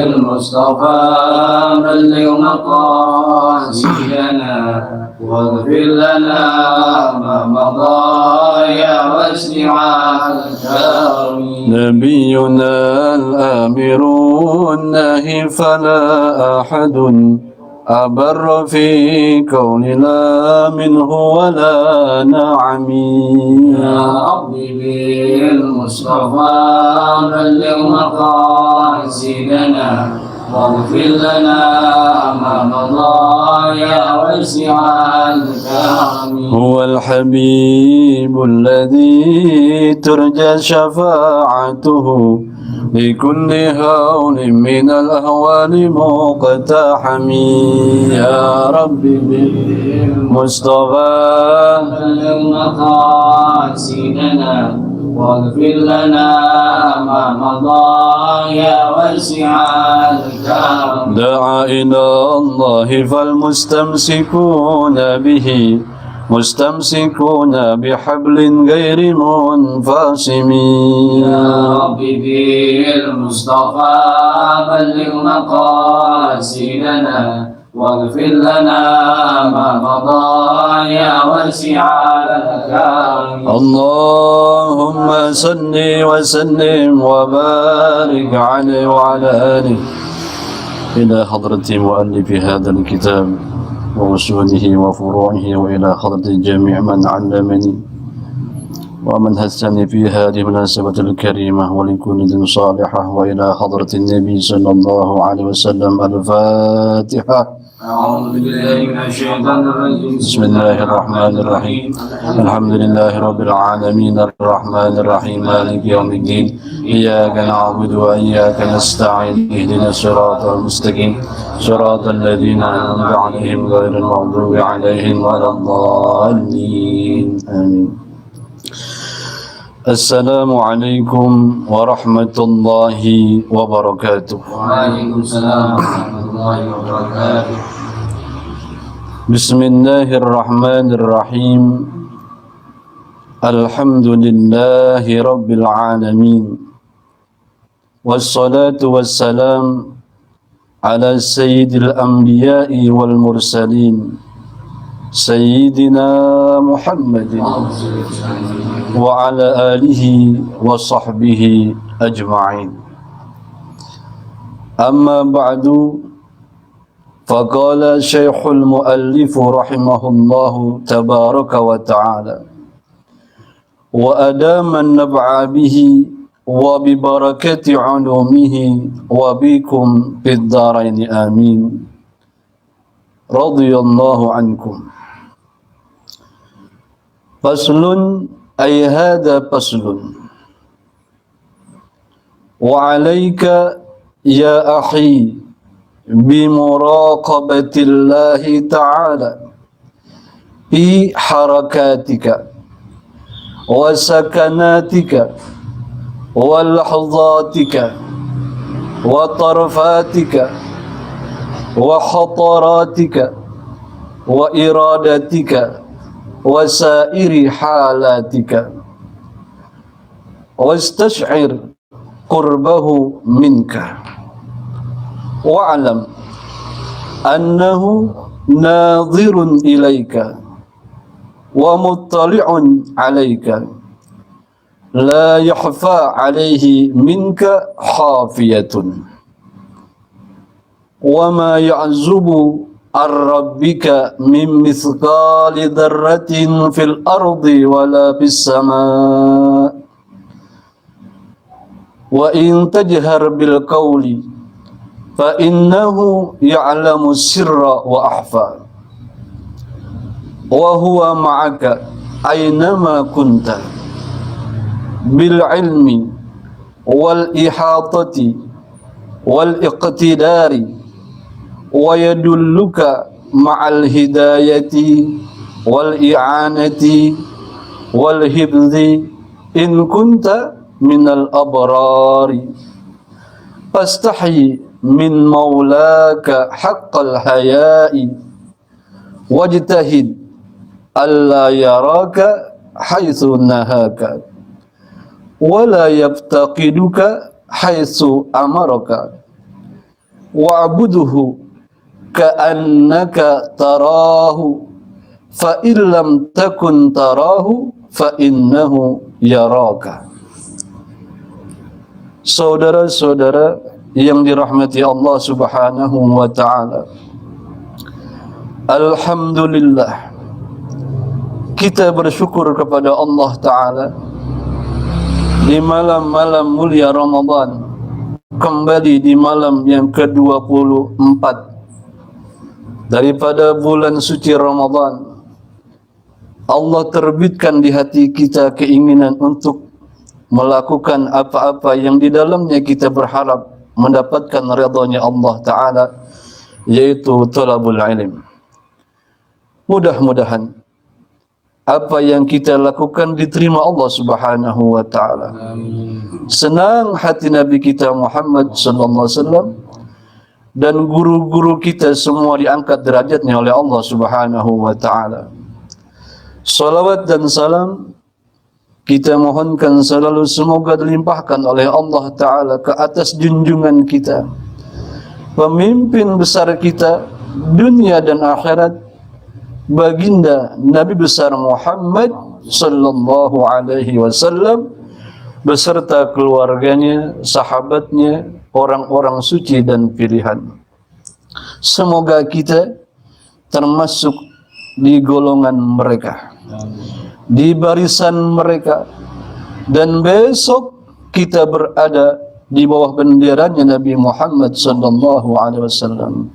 المصطفى بلغ مقاصدنا واغفر لنا ما مضى يا واسع الكرم. نبينا الآمر الناهي فلا أحد أبر في كوننا منه ولا نعم. يا ربي بالمصطفى بلغ مقاصدنا واغفر لنا ما مضى يا واسع الكرم. هو الحبيب الذي ترجى شفاعته لكل هول من الأهوال مقتحم. يا ربي بالمصطفى بلغ مقاصدنا واغفر لنا ما مضى يا واسع الكرم. دعا إلى الله فالمستمسكون به مستمسكون بحبل غير منفصم. يا ربي بالمصطفى بلغ مقاصدنا واغفر لنا ما مضى يا واسع الكرم. اللهم صل وسلم وبارك عليه وعلى آله. إلى حضرة مؤلف هذا الكتاب وأصوله وفروعه وإلى حضرة جميع من علمني ومن هزني في هذه المناسبة الكريمة ولكل دين صالحة وإلى حضرة النبي صلى الله عليه وسلم. الفاتحة. أعوذ بالله من الشيطان الرجيم. بسم الله الرحمن الرحيم. الحمد لله رب العالمين الرحمن الرحيم مالك يوم الدين. إياك نعبد وإياك نستعين اهدنا الصراط المستقيم صراط الذين أنعمت عليهم غير المغضوب عليهم ولا الضالين آمين. السلام عليكم ورحمة الله وبركاته. وعليكم السلام ورحمة الله وبركاته. بسم الله الرحمن الرحيم. الحمد لله رب العالمين والصلاة والسلام على سيد الأنبياء والمرسلين سيدنا محمد وعلى آله وصحبه أجمعين. أما بعد فقال شيخ المؤلف رحمه الله تبارك وتعالى وأدام النبع به وببركة علومه وبكم في الدارين آمين. رضي الله عنكم. فصل أي هذا فصل. وعليك يا أخي بمراقبة الله تعالى في حركاتك وسكناتك ولحظاتك وطرفاتك وخطراتك وإرادتك وسائر حالاتك واستشعر قربه منك واعلم أنه ناظر إليك ومطلع عليك لا يخفى عليه منك خافية وما يعزب عن ربك من مثقال ذرة في الأرض ولا في السماء وإن تجهر بالقول فإنه يعلم السر وأخفى وهو معك أينما كنت بالعلم والإحاطة والاقتدار ويدلك مع الهداية والإعانة والحفظ إن كنت من الأبرار فاستحي من مولاك حق الحياء واجتهد ألا يراك حيث نهاك ولا يفتقدك حيث أمرك wa'budhu ka'annaka tarahu fa illam takun tarahu fa innahu yaraka. Saudara-saudara yang dirahmati Allah Subhanahu wa taala, alhamdulillah kita bersyukur kepada Allah taala di malam-malam mulia Ramadan, kembali di malam yang ke-24 daripada bulan suci Ramadan. Allah terbitkan di hati kita keinginan untuk melakukan apa-apa yang di dalamnya kita berharap mendapatkan ridhanya Allah Ta'ala, yaitu talabul ilm. Mudah-mudahan apa yang kita lakukan diterima Allah Subhanahu wa Ta'ala. Senang hati Nabi kita Muhammad sallallahu alaihi wasallam dan guru-guru kita semua diangkat derajatnya oleh Allah Subhanahu wa Ta'ala. Salawat dan salam kita mohonkan selalu semoga dilimpahkan oleh Allah Ta'ala ke atas junjungan kita, pemimpin besar kita dunia dan akhirat, baginda Nabi besar Muhammad sallallahu alaihi wasallam beserta keluarganya, sahabatnya, orang-orang suci dan pilihan. Semoga kita termasuk di golongan mereka, di barisan mereka, dan besok kita berada di bawah benderanya Nabi Muhammad sallallahu alaihi wasallam.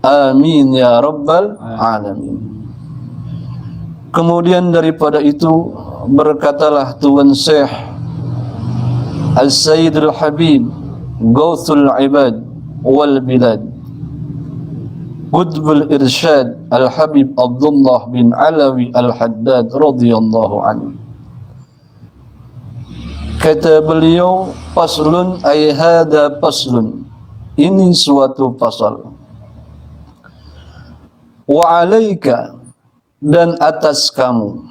Amin ya rabbal alamin. Kemudian daripada itu berkatalah Tuan Syekh Al-Sayyid Al-Habib Gauthul Ibad wal Bilad Qutbul Irsyad Al-Habib Abdullah bin Alawi Al-Haddad radhiyallahu anhu. Kata beliau, faslun ay hada faslun, ini suatu pasal. Wa alaika, dan atas kamu,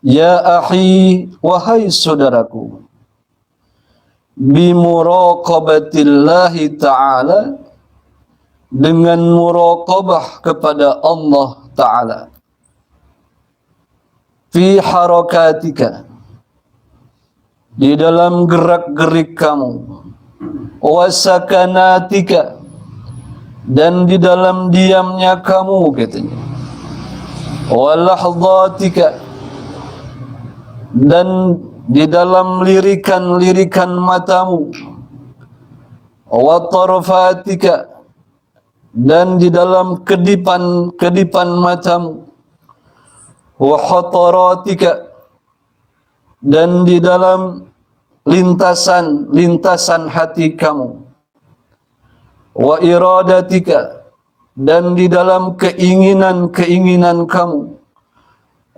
ya akhi, wahai saudaraku, bimuraqabatillahi ta'ala, dengan muraqabah kepada Allah Ta'ala, fi harakatika, di dalam gerak-gerik kamu, wasakanatika, dan di dalam diamnya kamu, katanya, walahzatika, dan di dalam lirikan-lirikan matamu, watarfatika, dan di dalam kedipan matamu, wa khataratika, dan di dalam lintasan hati kamu, wa iradatika, dan di dalam keinginan kamu,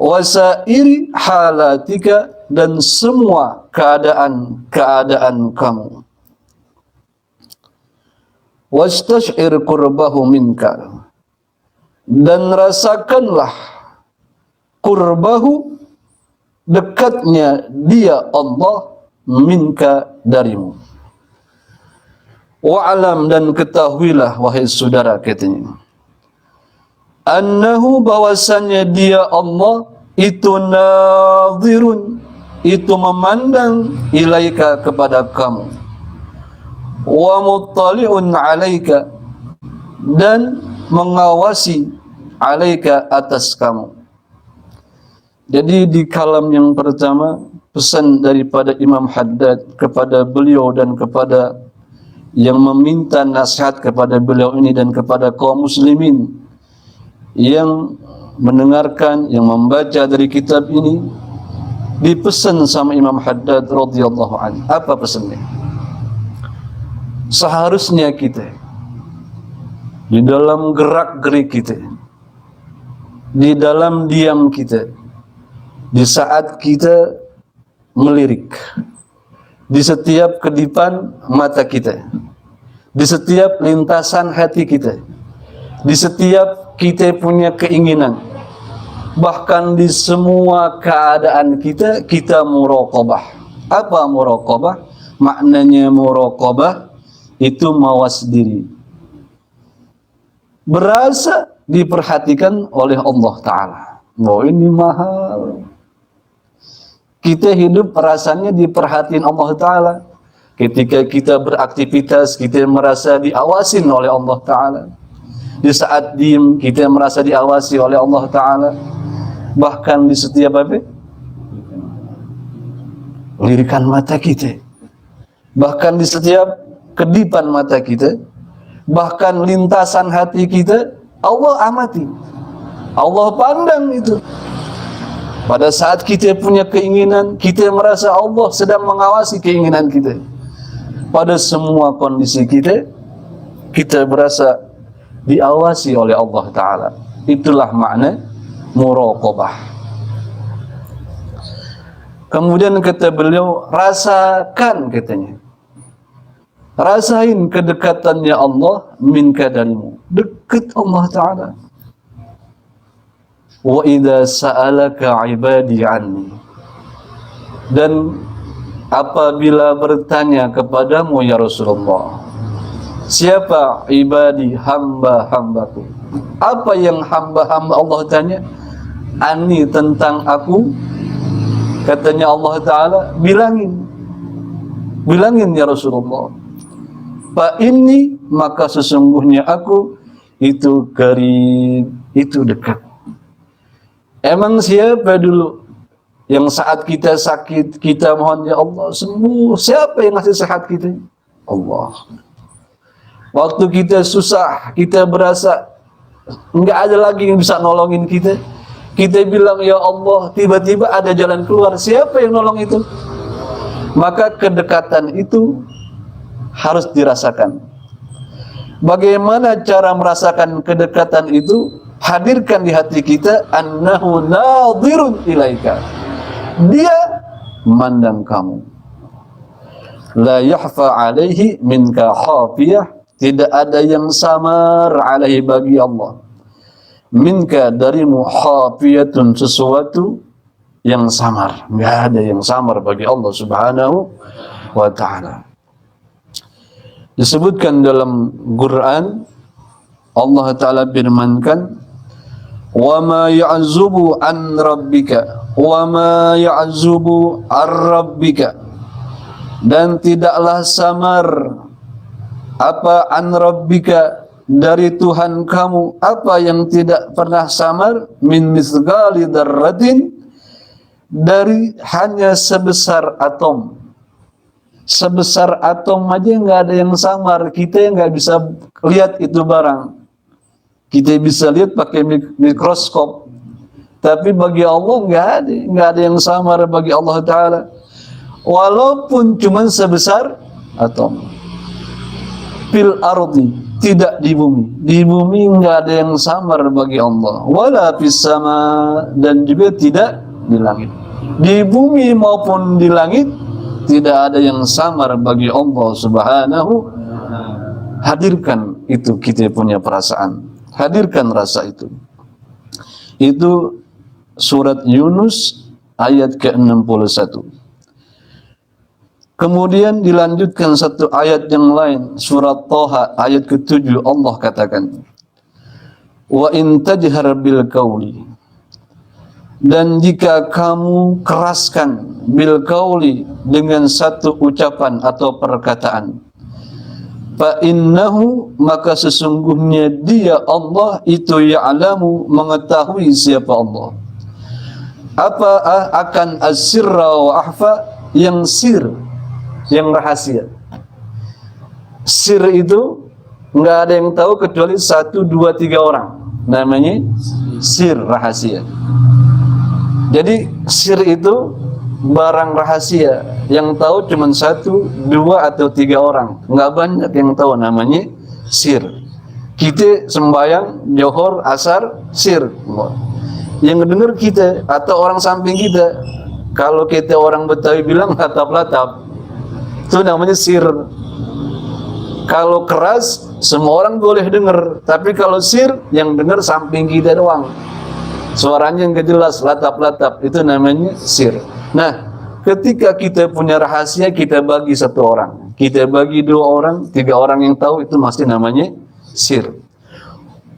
wa sairi halatika, dan semua keadaan kamu. Wastash'ir qurbahu minka, dan rasakanlah qurbahu, dekatnya dia Allah, minka, darimu. Wa'alam, dan ketahuilah wahai saudara, katanya, annahu, bahwasannya dia Allah itu nadhirun, itu memandang, ilaika, kepada kamu, wa muttali'un alaika, dan mengawasi, alaika, atas kamu. Jadi di kalam yang pertama, pesan daripada Imam Haddad kepada beliau dan kepada yang meminta nasihat kepada beliau ini dan kepada kaum muslimin yang mendengarkan, yang membaca dari kitab ini, dipesan sama Imam Haddad radhiyallahu anhu. Apa pesannya? Seharusnya kita di dalam gerak-gerik kita, di dalam diam kita, di saat kita melirik, di setiap kedipan mata kita, di setiap lintasan hati kita, di setiap kita punya keinginan, bahkan di semua keadaan kita, kita muraqabah. Apa muraqabah? Maknanya muraqabah itu mawas diri, berasa diperhatikan oleh Allah Ta'ala. Oh, ini mahal. Kita hidup rasanya diperhatiin Allah Ta'ala. Ketika kita beraktivitas, kita merasa diawasin oleh Allah Ta'ala. Di saat diem, kita merasa diawasi oleh Allah Ta'ala. Bahkan di setiap lirikan mata kita, bahkan di setiap kedipan mata kita, bahkan lintasan hati kita, Allah amati, Allah pandang itu. Pada saat kita punya keinginan, kita merasa Allah sedang mengawasi keinginan kita. Pada semua kondisi kita, kita berasa diawasi oleh Allah Ta'ala. Itulah makna muraqabah. Kemudian kata beliau, rasakan katanya, rasain kedekatannya Allah minka darimu, dekat Allah Ta'ala. Wa idza sa'alaka ibadi anni, dan apabila bertanya kepadamu ya Rasulullah, siapa ibadi, hamba-hambaku, apa yang hamba-hamba Allah tanya? Ani, tentang aku. Katanya Allah Ta'ala, bilangin ya Rasulullah, fa inni, maka sesungguhnya aku itu qarib, itu dekat. Emang siapa dulu yang saat kita sakit, kita mohon ya Allah sembuh, siapa yang ngasih sehat kita? Allah. Waktu kita susah, kita berasa enggak ada lagi yang bisa nolongin kita, kita bilang ya Allah, tiba-tiba ada jalan keluar, siapa yang nolong itu? Maka kedekatan itu harus dirasakan. Bagaimana cara merasakan kedekatan itu? Hadirkan di hati kita, annahu nadhirun ilaika, dia memandang kamu. La yahfa alaihi minka khafiyah, tidak ada yang samar alaihi bagi Allah. Minka, darimu, khafiyatun, sesuatu yang samar. Enggak ada yang samar bagi Allah Subhanahu wa Ta'ala. Disebutkan dalam Quran, Allah Ta'ala firmankan, wa ma ya'zubu an rabbika, wa ma ya'zubu ar rabbika, dan tidaklah samar apa an rabbika, dari Tuhan kamu, apa yang tidak pernah samar, min misghali dzarratin, dari hanya sebesar atom. Sebesar atom aja nggak ada yang samar, kita nggak bisa lihat itu barang. Kita bisa lihat pakai mikroskop, tapi bagi Allah nggak ada yang samar bagi Allah Ta'ala, walaupun cuma sebesar atom. Fil ardi, tidak di bumi nggak ada yang samar bagi Allah. Wala fis sama, dan juga tidak di langit. Di bumi maupun di langit tidak ada yang samar bagi Allah Subhanahu. Hadirkan itu, kita punya perasaan. Hadirkan rasa itu. Itu surat Yunus ayat ke-61. Kemudian dilanjutkan satu ayat yang lain, surat Thaha ayat ke-7, Allah katakan, wa in tajhar bil qauli, dan jika kamu keraskan bil qauli, dengan satu ucapan atau perkataan, fa innahu, maka sesungguhnya dia Allah itu ya'lamu, mengetahui siapa Allah, apa akan as-sirra wa akhfa, yang sir, yang rahasia. Sir itu nggak ada yang tahu kecuali 1, 2, 3 orang, namanya sir, rahasia. Jadi sir itu barang rahasia, yang tahu cuma 1, 2, atau 3 orang, nggak banyak yang tahu, namanya sir. Kita sembahyang Johor, Asar, sir, yang dengar kita atau orang samping kita. Kalau kita orang Betawi bilang latap-latap, itu namanya sir. Kalau keras semua orang boleh dengar, tapi kalau sir yang dengar samping kita doang, suaranya nggak jelas, latap-latap, itu namanya sir. Nah, ketika kita punya rahasia, kita bagi satu orang, kita bagi 2 orang, 3 orang yang tahu, itu masih namanya sir.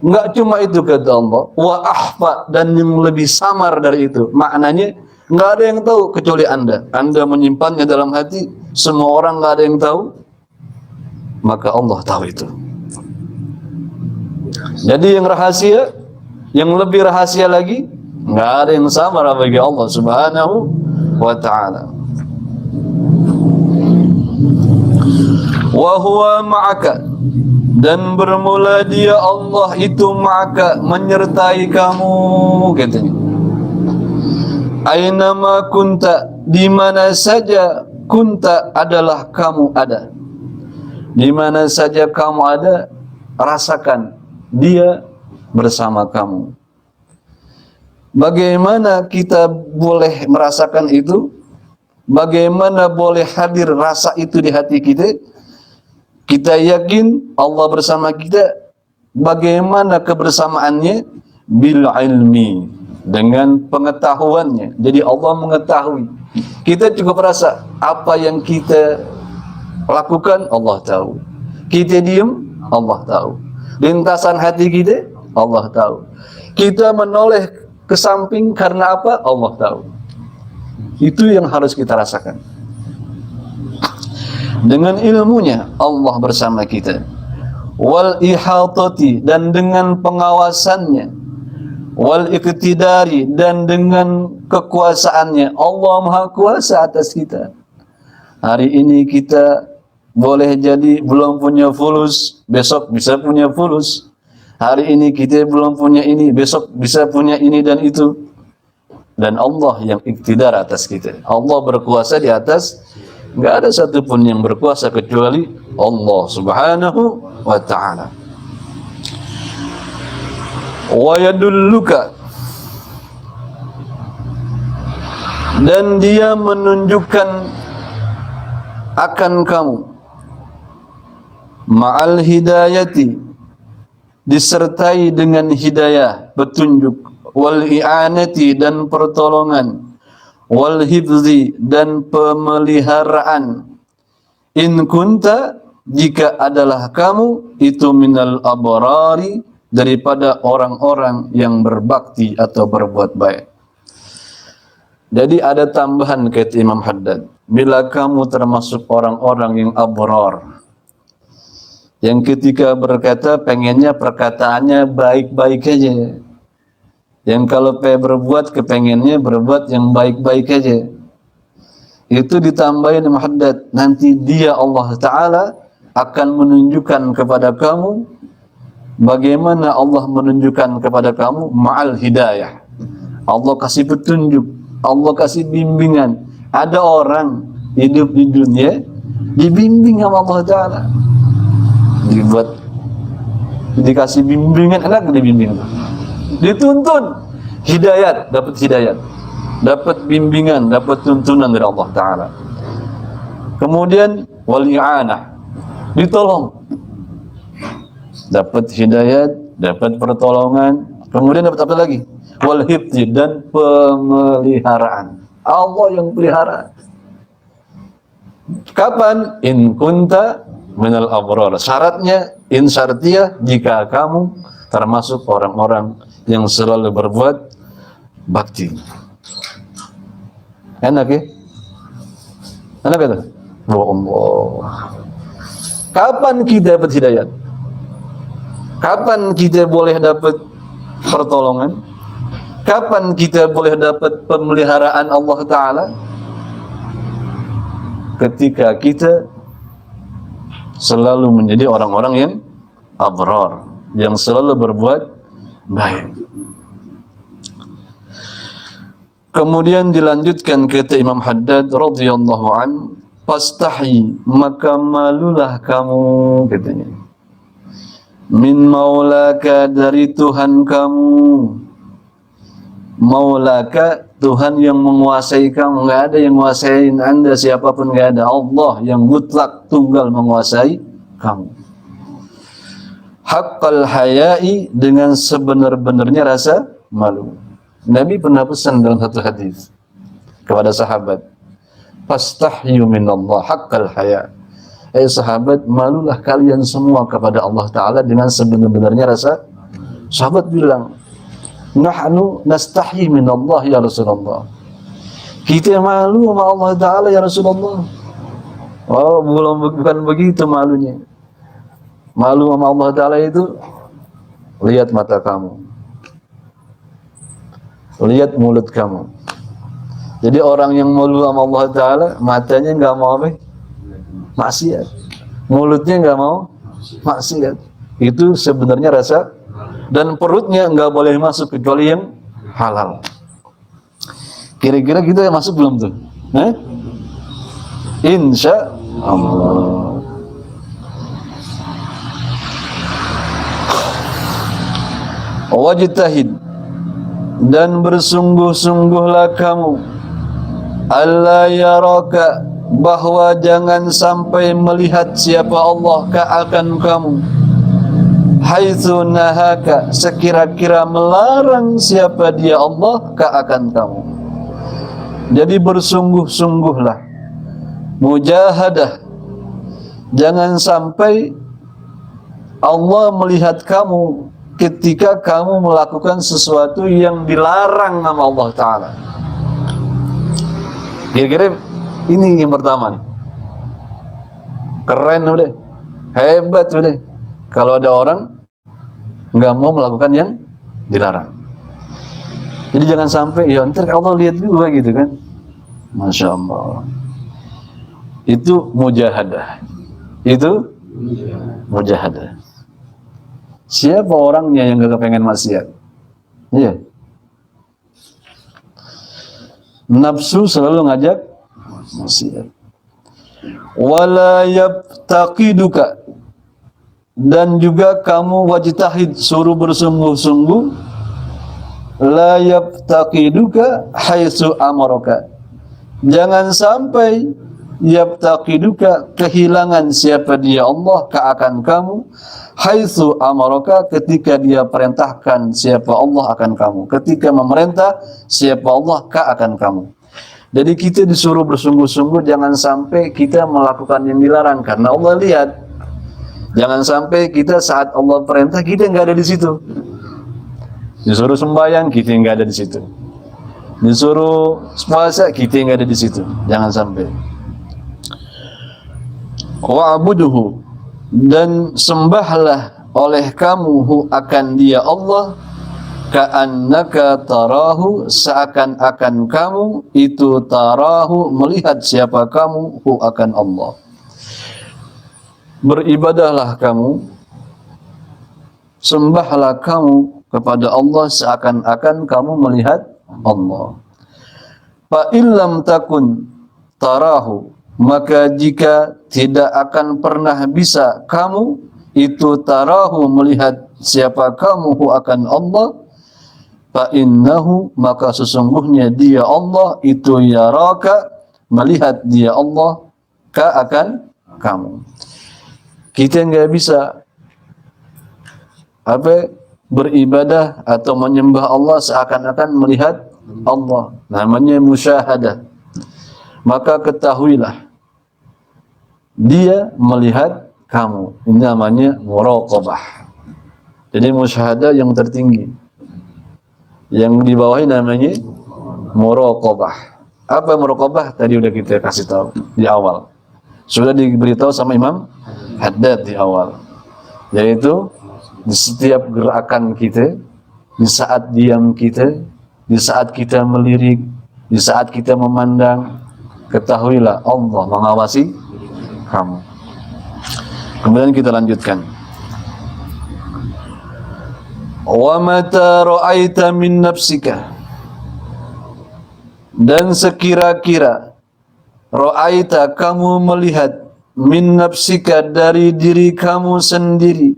Enggak cuma itu kata Allah, wa ahfa, dan yang lebih samar dari itu. Maknanya enggak ada yang tahu kecuali Anda. Anda menyimpannya dalam hati, semua orang enggak ada yang tahu, maka Allah tahu itu. Jadi yang rahasia, yang lebih rahasia lagi, enggak ada yang samar bagi Allah Subhanahu wa ta'ala. Wa huwa ma'aka, dan bermula dia Allah itu ma'aka, menyertai kamu, katanya. Ainama kunta, di mana saja kunta adalah kamu ada. Di mana saja kamu ada, rasakan dia bersama kamu. Bagaimana kita boleh merasakan itu? Bagaimana boleh hadir rasa itu di hati kita? Kita yakin Allah bersama kita. Bagaimana kebersamaannya? Bil ilmi, dengan pengetahuannya. Jadi Allah mengetahui. Kita cukup rasa apa yang kita lakukan, Allah tahu. Kita diam, Allah tahu. Lintasan hati kita, Allah tahu. Kita menoleh ke samping karena apa? Allah tahu. Itu yang harus kita rasakan. Dengan ilmunya Allah bersama kita. Wal ihatati, dan dengan pengawasannya. Wal iqtidari, dan dengan kekuasaannya. Allah Maha Kuasa atas kita. Hari ini kita boleh jadi belum punya fulus, besok bisa punya fulus. Hari ini kita belum punya ini, besok bisa punya ini dan itu. Dan Allah yang iktidar atas kita. Allah berkuasa di atas. Enggak ada satupun yang berkuasa kecuali Allah Subhanahu wa ta'ala. Wa yadulluka, dan dia menunjukkan akan kamu, ma'al hidayati, disertai dengan hidayah, petunjuk, wal i'anati, dan pertolongan, wal hifzi, dan pemeliharaan. In kunta, jika adalah kamu itu minal abrari, daripada orang-orang yang berbakti atau berbuat baik. Jadi ada tambahan kata Imam Haddad, bila kamu termasuk orang-orang yang abrar, yang ketika berkata pengennya perkataannya baik-baik aja, yang kalau berbuat kepengennya berbuat yang baik-baik aja, itu ditambahin Imam Haddad, nanti dia Allah Ta'ala akan menunjukkan kepada kamu. Bagaimana Allah menunjukkan kepada kamu? Ma'al hidayah. Allah kasih petunjuk, Allah kasih bimbingan. Ada orang hidup di dunia dibimbing sama Allah Ta'ala, dibuat, dikasih bimbingan, enak dibimbing, dituntun hidayat, dapat hidayat, dapat bimbingan, dapat tuntunan dari Allah Ta'ala. Kemudian wal i'anah, ditolong, dapat hidayat, dapat pertolongan. Kemudian dapat apa lagi? Wal hifzi, dan pemeliharaan. Allah yang pelihara. Kapan? In kunta minal abrar. Syaratnya, in syartiyah, jika kamu termasuk orang-orang yang selalu berbuat bakti. Enak ya? Enak ya? Oh Allah. Kapan kita dapat hidayat? Kapan kita boleh dapat pertolongan? Kapan kita boleh dapat pemeliharaan Allah Ta'ala? Ketika kita selalu menjadi orang-orang yang abrar, yang selalu berbuat baik. Kemudian dilanjutkan kata Imam Haddad radhiyallahu an, fastahi, maka malulah kamu, katanya, min maulaka, dari Tuhan kamu. Maulaka, Tuhan yang menguasai kamu. Enggak ada yang menguasai Anda, siapapun enggak ada. Allah yang mutlak tunggal menguasai kamu. Haqqal haya'i, dengan sebenar-benarnya rasa malu. Nabi pernah pesan dalam satu hadis kepada sahabat, fastahyu minallah haqqal haya', sahabat, malulah kalian semua kepada Allah Ta'ala dengan sebenar-benarnya rasa. Sahabat bilang, nahnu nastahi min Allah ya Rasulullah. Kita malu sama Allah Ta'ala ya Rasulullah. Oh, bukan begitu malunya. Malu sama Allah Ta'ala itu, lihat mata kamu, lihat mulut kamu. Jadi orang yang malu sama Allah Ta'ala, matanya nggak mau apa? Maksiat. Mulutnya nggak mau maksiat. Itu sebenarnya rasa. Dan perutnya nggak boleh masuk kecuali yang halal. Kira-kira kita yang masuk belum tuh? Insya Allah. Wajtahid, dan bersungguh-sungguhlah kamu, alla yaraka, bahwa jangan sampai melihat siapa Allah akan kamu, haitsu nahaka, sekira-kira melarang siapa dia Allah akan kamu. Jadi bersungguh-sungguhlah, mujahadah, jangan sampai Allah melihat kamu ketika kamu melakukan sesuatu yang dilarang sama Allah Ta'ala. Kira-kira ini yang pertama nih. Keren udah, hebat udah. Kalau ada orang nggak mau melakukan yang dilarang. Jadi jangan sampai, ya ntar Allah lihat juga gitu kan. Masya Allah. Itu mujahadah. Itu mujahadah. Siapa orangnya yang gak kepengen maksiat? Iya. Nafsu selalu ngajak maksiat. Wala yabtaqiduka, dan juga kamu wajtahid, suruh bersungguh-sungguh, la yabtaqiduka haitsu amaraka, jangan sampai yabtaqiduka, kehilangan siapa dia Allah akan kamu, haitsu amaraka, ketika dia perintahkan siapa Allah akan kamu, ketika memerintah siapa Allah akan kamu. Jadi kita disuruh bersungguh-sungguh, jangan sampai kita melakukan yang dilarang karena Allah lihat. Jangan sampai kita saat Allah perintah kita nggak ada di situ. Disuruh sembahyang kita nggak ada di situ. Disuruh puasa kita nggak ada di situ. Jangan sampai. Wa'buduhu, dan sembahlah oleh kamu akan dia Allah, ka'annaka tarahu, seakan-akan kamu itu tarahu, melihat siapa kamu akan Allah. Beribadahlah kamu, sembahlah kamu kepada Allah seakan-akan kamu melihat Allah. Fa illam takun tarahu, maka jika tidak akan pernah bisa kamu itu tarahu, melihat siapa kamu akan Allah, fa innahu, maka sesungguhnya dia Allah itu yaraka, melihat dia Allah akan kamu. Kita nggak bisa beribadah atau menyembah Allah seakan-akan melihat Allah, namanya musyahadah. Maka ketahuilah dia melihat kamu, ini namanya muraqabah. Jadi musyahadah yang tertinggi, yang di bawahnya namanya muraqabah. Apa muraqabah? Tadi udah kita kasih tahu di awal, sudah diberitahu sama Imam Haddad di awal, yaitu di setiap gerakan kita, di saat diam kita, di saat kita melirik, di saat kita memandang, ketahuilah Allah mengawasi kamu. Kemudian kita lanjutkan. Wa mata ra'aita min nafsika, dan sekira-kira ra'aita, kamu melihat, min nafsika, dari diri kamu sendiri.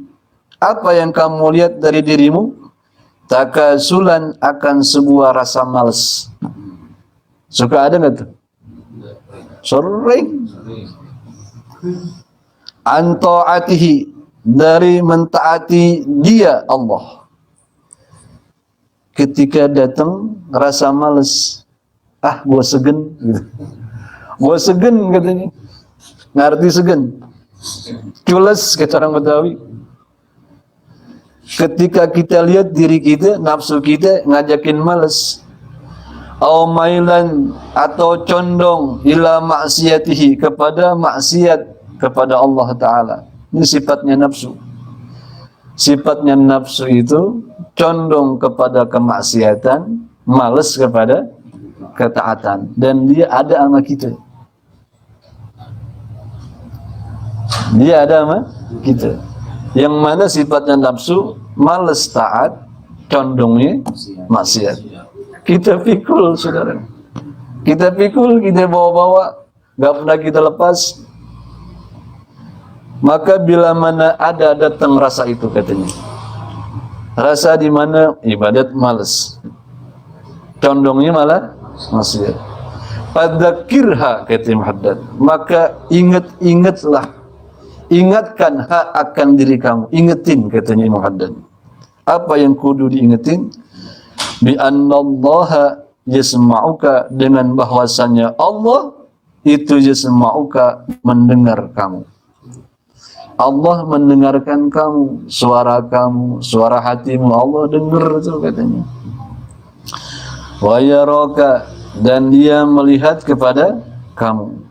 Apa yang kamu lihat dari dirimu? Takasulan, akan sebuah rasa malas. Suka ada nggak tuh? Sering. An ta'atihi, dari mentaati dia Allah. Ketika datang rasa malas, gua segen gitu. Gua segen katanya. Ngerti segen? Cules kata orang Betawi. Ketika kita lihat diri kita, nafsu kita ngajakin males, au mailan atau condong ila maksiatihi, kepada maksiat kepada Allah Ta'ala. Ini sifatnya nafsu. Sifatnya nafsu itu condong kepada kemaksiatan, males kepada ketaatan, dan dia ada sama kita. Dia ada sama kita. Yang mana sifatnya nafsu, males taat, condongnya maksiat. Kita pikul, saudara. Kita pikul, kita bawa-bawa, gak pernah kita lepas. Maka bila mana ada datang rasa itu, katanya, rasa di mana ibadat males, condongnya malah maksiat. Fadzakirha, kata Muhaddad, maka ingatlah, ingatkan akan diri kamu, ingetin, katanya Imam Haddad. Apa yang kudu diingetin? Bi annallaha yasma'uka, dengan bahwasanya Allah itu yasma'uka, mendengar kamu. Allah mendengarkan kamu, suara hatimu Allah dengar itu, katanya. Wa yaraka, dan dia melihat kepada kamu.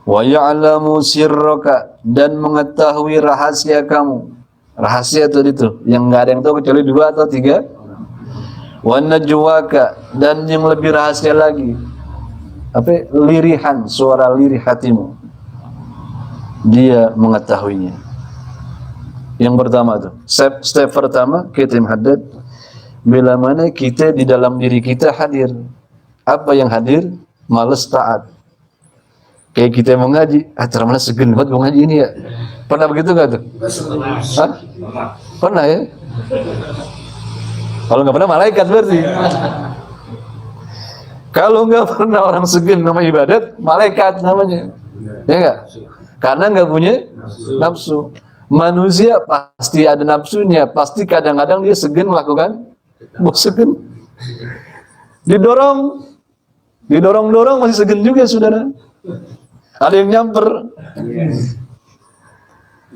Wa ya'lamu sirraka, dan mengetahui rahasia kamu. Rahasia itu yang enggak ada yang tahu kecuali 2 atau 3. Wa najwaka, dan yang lebih rahasia lagi, apa? Lirihan, suara lirih hatimu. Dia mengetahuinya. Yang pertama tuh, step pertama kita Haddad, bila mana kita di dalam diri kita hadir. Apa yang hadir? Males taat. Kayak kita mau ngaji, terlalu segen banget mau ngaji ini ya. Pernah begitu nggak tuh? Hah? Pernah ya? Kalau nggak pernah malaikat berarti. Kalau nggak pernah orang segen nama ibadat, malaikat namanya. Ya nggak? Karena nggak punya nafsu. Manusia pasti ada nafsunya, pasti kadang-kadang dia segen melakukan segen. Didorong masih segen juga, saudara. Ada yang nyamper.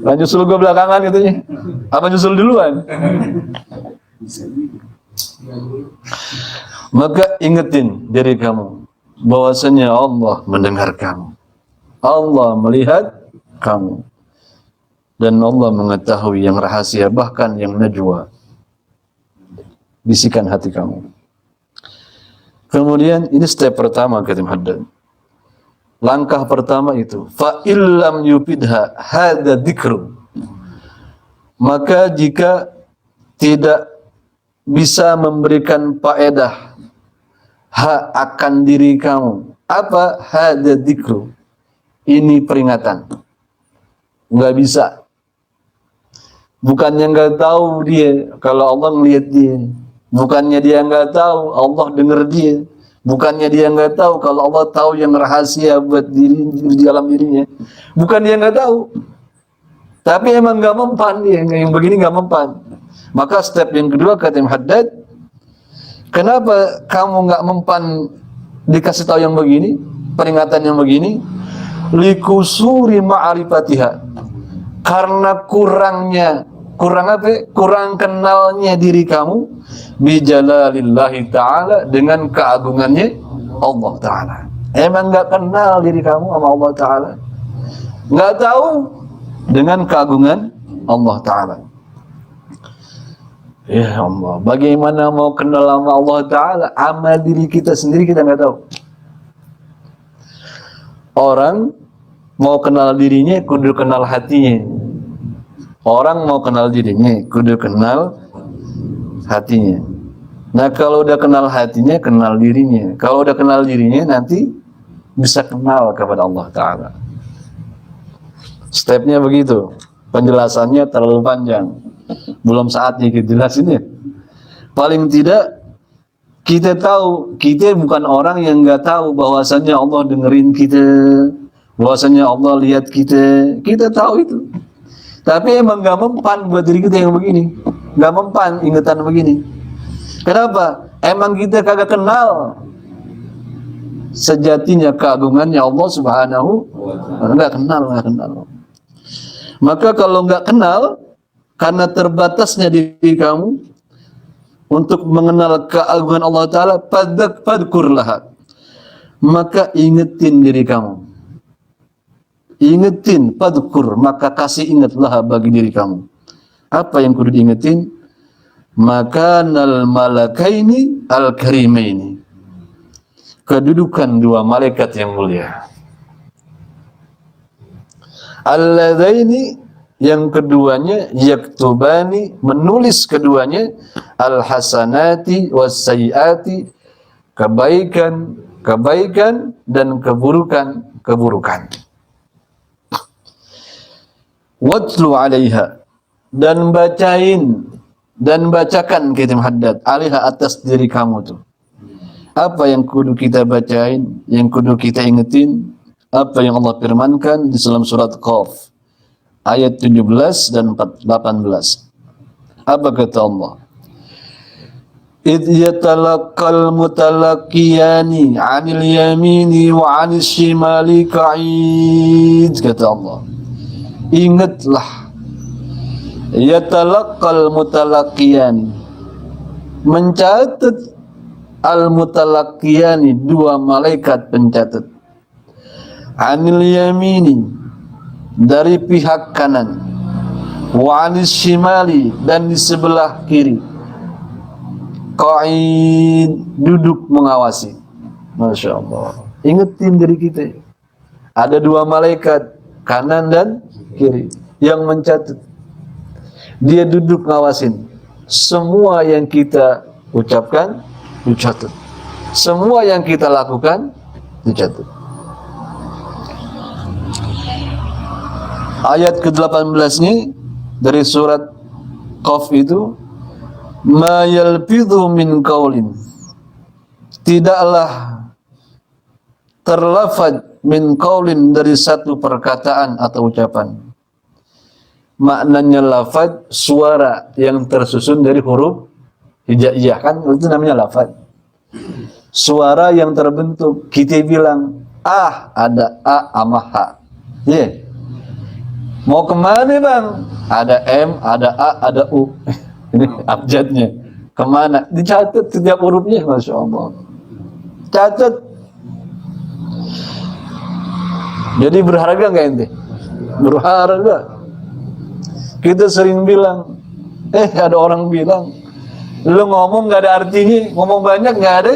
Nah, nyusul gue belakangan katanya. Apa nyusul duluan? Maka ingetin diri kamu bahwasanya Allah mendengar kamu, Allah melihat kamu, dan Allah mengetahui yang rahasia, bahkan yang najwa, bisikan hati kamu. Kemudian ini step pertama, kata Haddad. Langkah pertama itu, fa illam yufidha hadza dzikru, maka jika tidak bisa memberikan faedah akan diri kamu, apa hadza dzikru, ini peringatan, nggak bisa. Bukannya nggak tahu dia kalau Allah ngelihat dia, bukannya dia nggak tahu Allah dengar dia, bukannya dia nggak tahu kalau Allah tahu yang rahasia buat diri di dalam dirinya. Bukan dia nggak tahu, tapi emang nggak mempan dia, yang begini nggak mempan. Maka step yang kedua, kata Imam Haddad, kenapa kamu nggak mempan dikasih tahu yang begini, peringatan yang begini? Likusuri ma'rifatiha, karena kurang kenalnya diri kamu bijalalillahi ta'ala, dengan keagungannya Allah Ta'ala. Emang gak kenal diri kamu sama Allah Ta'ala, gak tahu dengan keagungan Allah Ta'ala. Ya Allah, bagaimana mau kenal sama Allah Ta'ala, amal diri kita sendiri kita gak tahu. Orang mau kenal dirinya kudu kenal hatinya. Orang mau kenal dirinya kudu kenal hatinya. Nah, kalau udah kenal hatinya, kenal dirinya. Kalau udah kenal dirinya, nanti bisa kenal kepada Allah Ta'ala. Stepnya begitu. Penjelasannya terlalu panjang, belum saatnya kita jelasin ya. Paling tidak kita tahu, kita bukan orang yang nggak tahu bahwasannya Allah dengerin kita, bahwasannya Allah lihat kita. Kita tahu itu. Tapi emang gak mempan buat diri kita yang begini, gak mempan ingatan begini. Kenapa? Emang kita kagak kenal sejatinya keagungannya Allah Subhanahu wa ta'ala. Gak kenal. Maka kalau nggak kenal, karena terbatasnya diri kamu untuk mengenal keagungan Allah Ta'ala, fadkurlah, maka ingetin diri kamu. Ingetin, fadkur, maka kasih ingatlah bagi diri kamu. Apa yang kudu diingetin? Makanal malakaini al-karimaini, kedudukan dua malaikat yang mulia. Alladzaini, yang keduanya, yaktubani, menulis keduanya, al-hasanati was-sayyiati, kebaikan dan keburukan. Watlu 'alaiha, dan bacakan kita Haddad 'alaiha, atas diri kamu tuh. Apa yang kudu kita bacain, yang kudu kita ingetin? Apa yang Allah firmankan di dalam surat Qaf ayat 17 dan 18. Apa kata Allah? Idh yatalaqqal mutalaqiyani 'anil yamini wa 'anis shimali qa'id, kata Allah. Ingatlah, yatalaqqal mutalaqiyani, mencatat, al mutalaqiyani, dua malaikat pencatat, 'anil yamini, dari pihak kanan, wa 'anis shimali, dan di sebelah kiri, qa'id, duduk mengawasi. Masya Allah. Ingetin diri kita, ada dua malaikat kanan dan kiri yang mencatat. Dia duduk ngawasin semua yang kita ucapkan, dicatat. Semua yang kita lakukan, dicatat. Ayat ke-18 ini dari surat Qaf itu, ma yalfidhu min qaulin, tidaklah terlafaz min qaulin, dari satu perkataan atau ucapan. Maknanya lafaz, suara yang tersusun dari huruf hijaiyah, kan itu namanya lafaz. Suara yang terbentuk, kita bilang ada a sama h. Yeah. Mau kemana bang? Ada M, ada A, ada U. Ini abjadnya. Kemana? Dicatat setiap hurufnya, Masya Allah. Catat. Jadi berharga nggak ente? Berharga. Kita sering bilang, ada orang bilang, lu ngomong nggak ada artinya, ngomong banyak nggak ada.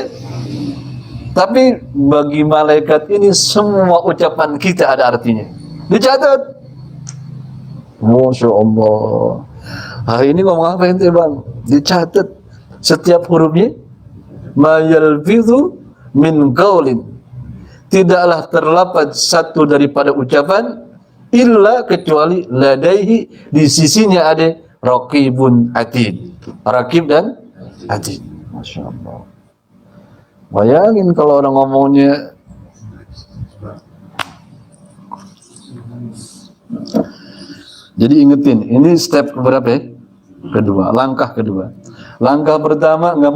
Tapi bagi malaikat ini semua ucapan kita ada artinya. Dicatat. Masya Allah. Hari ini ngomong apa ente bang? Dicatat setiap hurufnya. Ma yalfidhu min qaulin, tidaklah terlafaz satu daripada ucapan, illa, kecuali, ladaihi, di sisinya ada raqibun atid, raqib dan atid. Masya Allah. Bayangin kalau orang ngomongnya jadi ingetin, ini step berapa ya? Kedua, langkah kedua. Langkah pertama nggak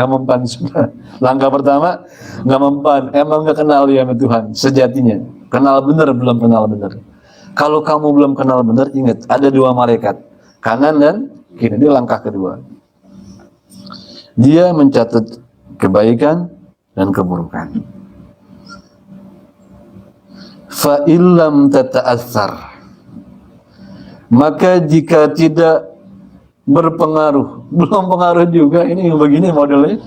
mempan sudah. Langkah pertama nggak mempan, emang nggak kenal ya sama Tuhan sejatinya. Kenal benar, belum kenal benar. Kalau kamu belum kenal benar, ingat ada dua malaikat, kanan dan kiri. Ini langkah kedua. Dia mencatat kebaikan dan keburukan. Fa illam tata'athar, maka jika tidak berpengaruh, belum pengaruh juga, ini begini modelnya,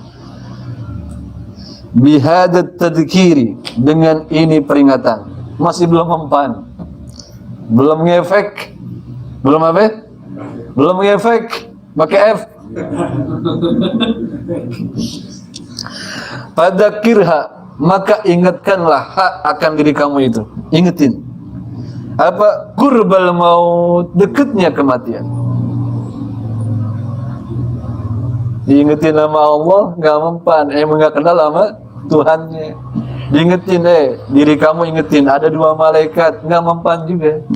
bihadat tadhkiri, dengan ini peringatan, masih belum mempan, belum ngefek, belum apa? Belum ngefek, pakai F. Fadzakirha, maka ingatkanlah akan diri kamu itu, ingetin. Apa? Qurbal maut, dekatnya kematian. Diingetin nama Allah, nggak mempan, emang nggak kenal sama Tuhannya. Diingetin, diri kamu ingetin, ada dua malaikat, nggak mempan juga.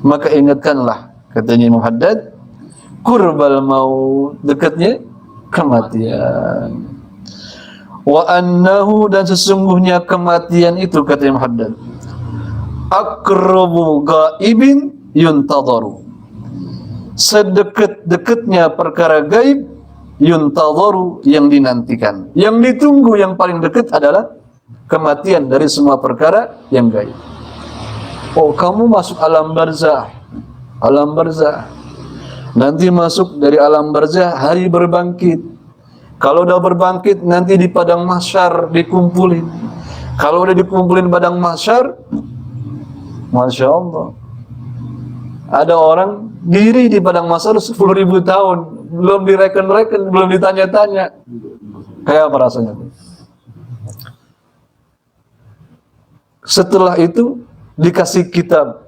Maka ingatkanlah, katanya Imam Haddad, qurbal maut, dekatnya kematian. Wa annahu, dan sesungguhnya kematian itu, kata Imam Haddad, aqrabu ghaibin yuntadharu. Sedekat-dekatnya perkara gaib yuntadharu, yang dinantikan, yang ditunggu, yang paling dekat adalah kematian dari semua perkara yang gaib. Oh, kamu masuk alam barzah. Alam barzah. Nanti masuk dari alam barzah hari berbangkit. Kalau udah berbangkit nanti di padang mahsyar dikumpulin. Kalau udah dikumpulin padang mahsyar, Masya Allah, ada orang diri di padang mahsyar 10.000 tahun, belum direken-reken, belum ditanya-tanya. Kayak apa rasanya? Setelah itu dikasih kitab,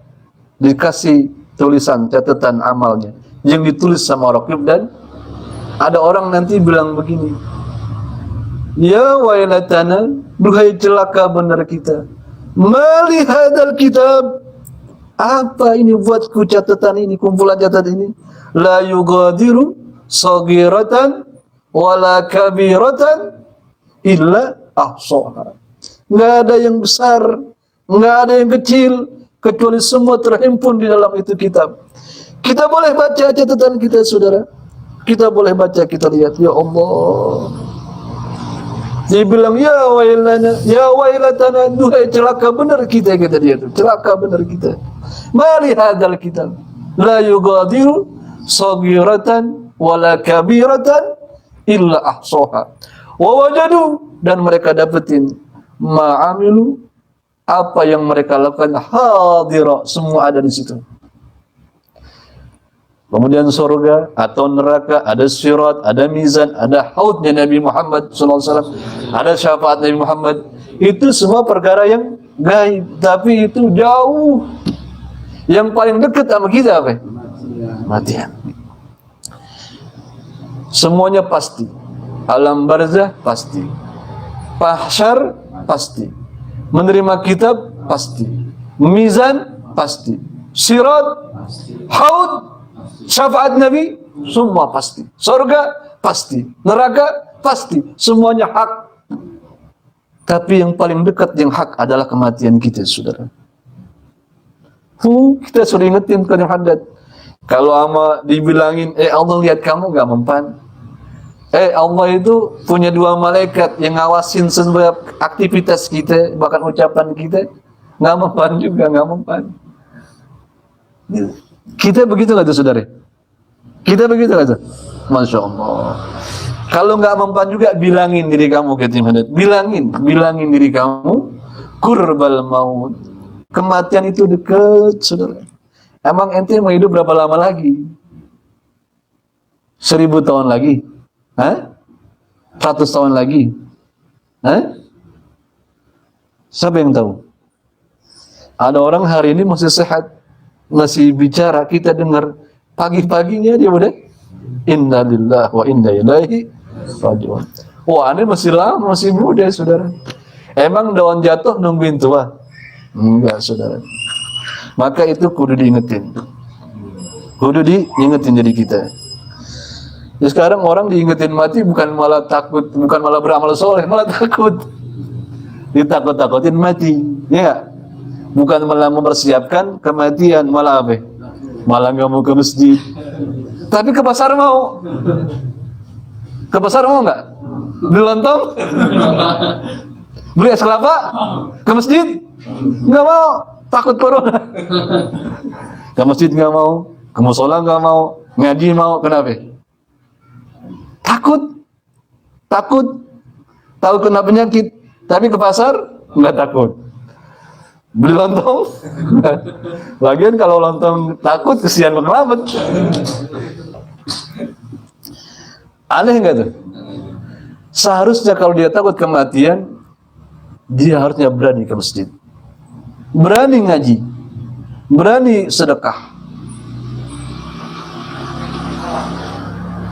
dikasih tulisan catatan amalnya yang ditulis sama Raqib, dan ada orang nanti bilang begini, ya wailatana, duhai celaka benar kita, mali hadal kitab, apa ini buatku catatan ini, kumpulan catatan ini, la yughadiru saghiratan wala kabiratan illa ahsaha. Nggak ada yang besar, nggak ada yang kecil, kecuali semua terhimpun di dalam itu kitab. Kita boleh baca catatan kita, saudara. Kita boleh baca, kita lihat, ya Allah. Dia bilang, ya wailatana, duhai celaka benar kita, kata dia tuh, celaka benar kita. Mali hadal kitab, la yughadiru saghiratan wala kabiratan illa ahsaha. Wa wajadu, dan mereka dapetin ma'amilu, apa yang mereka lakukan, hadira, semua ada di situ. Kemudian surga atau neraka, ada sirat, ada mizan, ada haudnya Nabi Muhammad SAW, ada syafaat Nabi Muhammad. Itu semua perkara yang gaib, tapi itu jauh. Yang paling dekat sama kita apa? Matian. Semuanya pasti. Alam barzah pasti. Mahsyar pasti. Menerima kitab pasti. Mizan pasti. Sirat, haud, syafaat Nabi, semua pasti. Surga pasti. Neraka pasti. Semuanya hak. Tapi yang paling dekat yang hak adalah kematian kita, saudara. Kita sudah ingetin ke hadat. Kalau ama dibilangin, Allah lihat kamu, gak mempan. Allah itu punya 2 malaikat yang ngawasin semua aktivitas kita, bahkan ucapan kita. Gak mempan juga, gak mempan. Kita begitu gak tuh, saudara? Kita begitu gak tuh? Masya Allah. Kalau gak mempan juga, bilangin diri kamu, kata hadat. Bilangin diri kamu, kurbal maut. Kematian itu dekat, saudara. Emang ente mau hidup berapa lama lagi? 1000 tahun lagi? 100 tahun lagi? Siapa yang tahu? Ada orang hari ini masih sehat, masih bicara, kita dengar. Pagi-paginya dia udah inna lillahi wa inna ilaihi raji'un. Wah, ini masih lama, masih muda, saudara. Emang daun jatuh nungguin tua? Enggak, saudara. Maka itu kudu diingetin. Kudu diingetin jadi kita. Ya, sekarang orang diingetin mati bukan malah takut, bukan malah beramal soleh, malah takut. Ditakut-takutin mati. Ya, bukan malah mempersiapkan kematian, malah apa? Malah nggak mau ke masjid. Tapi ke pasar mau. Ke pasar mau nggak? Beli lontong? Beli es kelapa? Ke masjid? Nggak mau, takut corona. Ke masjid nggak mau, ke musola nggak mau, ngaji mau, kenapa? Takut, tahu kena penyakit, tapi ke pasar nggak takut. Beli lontong, lagian kalau lontong takut, kesian pengalaman. Aneh nggak tuh? Seharusnya kalau dia takut kematian, dia harusnya berani ke masjid, berani ngaji, berani sedekah.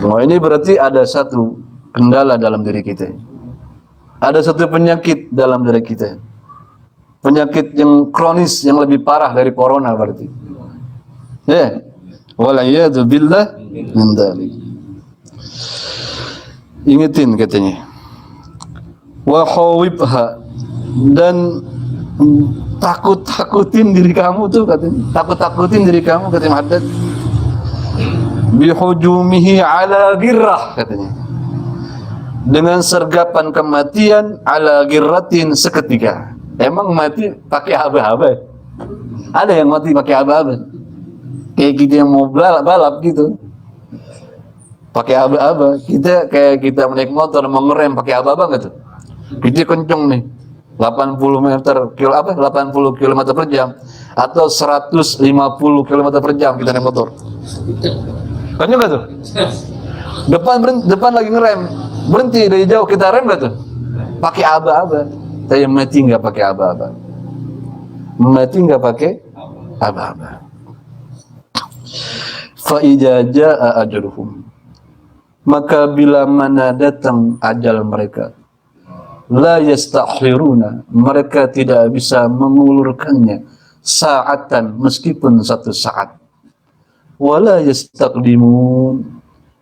Nah, ini berarti ada satu kendala dalam diri kita. Ada satu penyakit dalam diri kita. Penyakit yang kronis, yang lebih parah dari corona berarti. Ya. Walayadu billah min dzalik. Ingetin katanya. Wa khawibha, dan takut-takutin diri kamu tuh katanya. Takut-takutin diri kamu kata Imam Haddad. Bihujumihi ala girrah katanya. Dengan sergapan kematian ala girratin seketika. Emang mati pakai aba-aba? Ada yang mati pakai aba-aba? Kayak kita yang mau balap gitu. Pakai aba-aba. Kita kayak kita naik motor mau ngerem pakai aba-aba enggak tuh? Kita kenceng nih. 80 km per jam atau 150 km per jam kita naik motor. Kenceng enggak tuh? Depan lagi ngerem. Berhenti dari jauh kita rem enggak tuh? Pakai aba-aba. Saya mati enggak pakai aba-aba. Mati enggak pakai aba-aba. Fa idza jaa ajaluhum, maka bila mana datang ajal mereka, la yastakhiruna, mereka tidak bisa mengulurkannya sa'atan, meskipun satu saat. Wala yastaqdimun,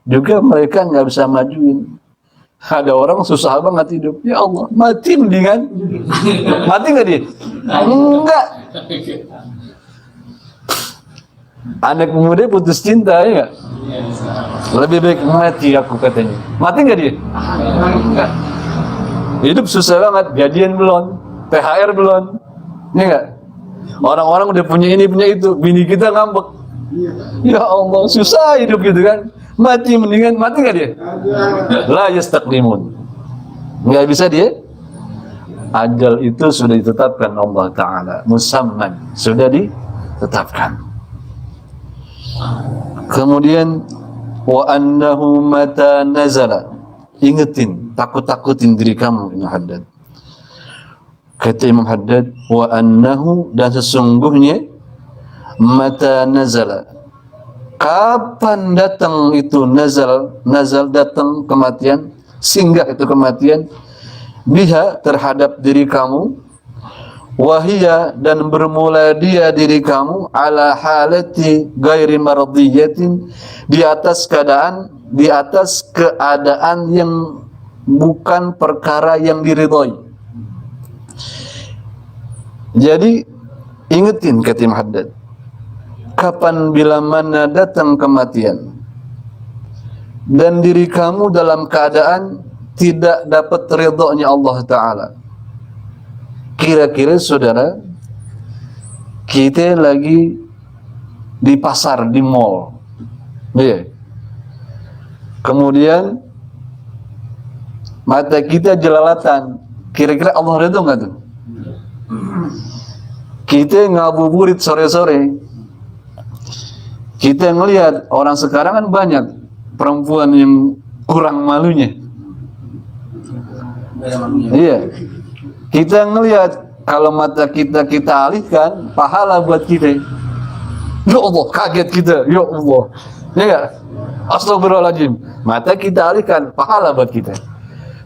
juga mereka nggak bisa majuin. Ada orang susah banget hidup, ya Allah mati mendingan. Mati nggak dia? Enggak. Anak muda putus cinta ya nggak? Lebih baik mati aku katanya. Mati nggak dia? Enggak. Hidup susah banget, gajian belum, THR belum, ya nggak? Orang-orang udah punya ini punya itu, bini kita ngambek. Ya Allah susah hidup gitu kan? Mati mendingan, mati nggak dia? La yastaqdimun, nggak bisa dia. Ajal itu sudah ditetapkan Allah Taala, musamman, sudah ditetapkan. Kemudian wa annahu mata nazala, ingetin, takut-takutin diri kamu Imam Haddad. Kata Imam Haddad, wa annahu, dan sesungguhnya mata nazala, kapan datang itu nazal datang kematian, singgah itu kematian, biha terhadap diri kamu, wahia, dan bermula dia diri kamu, ala halati gairi mardiyatin, di atas keadaan yang bukan perkara yang diridhoi. Jadi ingetin kata Imam Haddad, kapan bila mana datang kematian dan diri kamu dalam keadaan tidak dapat ridhonya Allah Ta'ala. Kira-kira saudara, kita lagi di pasar, di mall, ya. Kemudian mata kita jelalatan, kira-kira Allah ridho nggak tuh? Kita ngabuburit sore-sore, kita ngelihat orang sekarang kan banyak perempuan yang kurang malunya. Iya. Kita ngelihat, kalau mata kita alihkan, pahala buat kita. Ya Allah, kaget kita. Ya Allah. Ya enggak? Astagfirullahaladzim. Mata kita alihkan, pahala buat kita.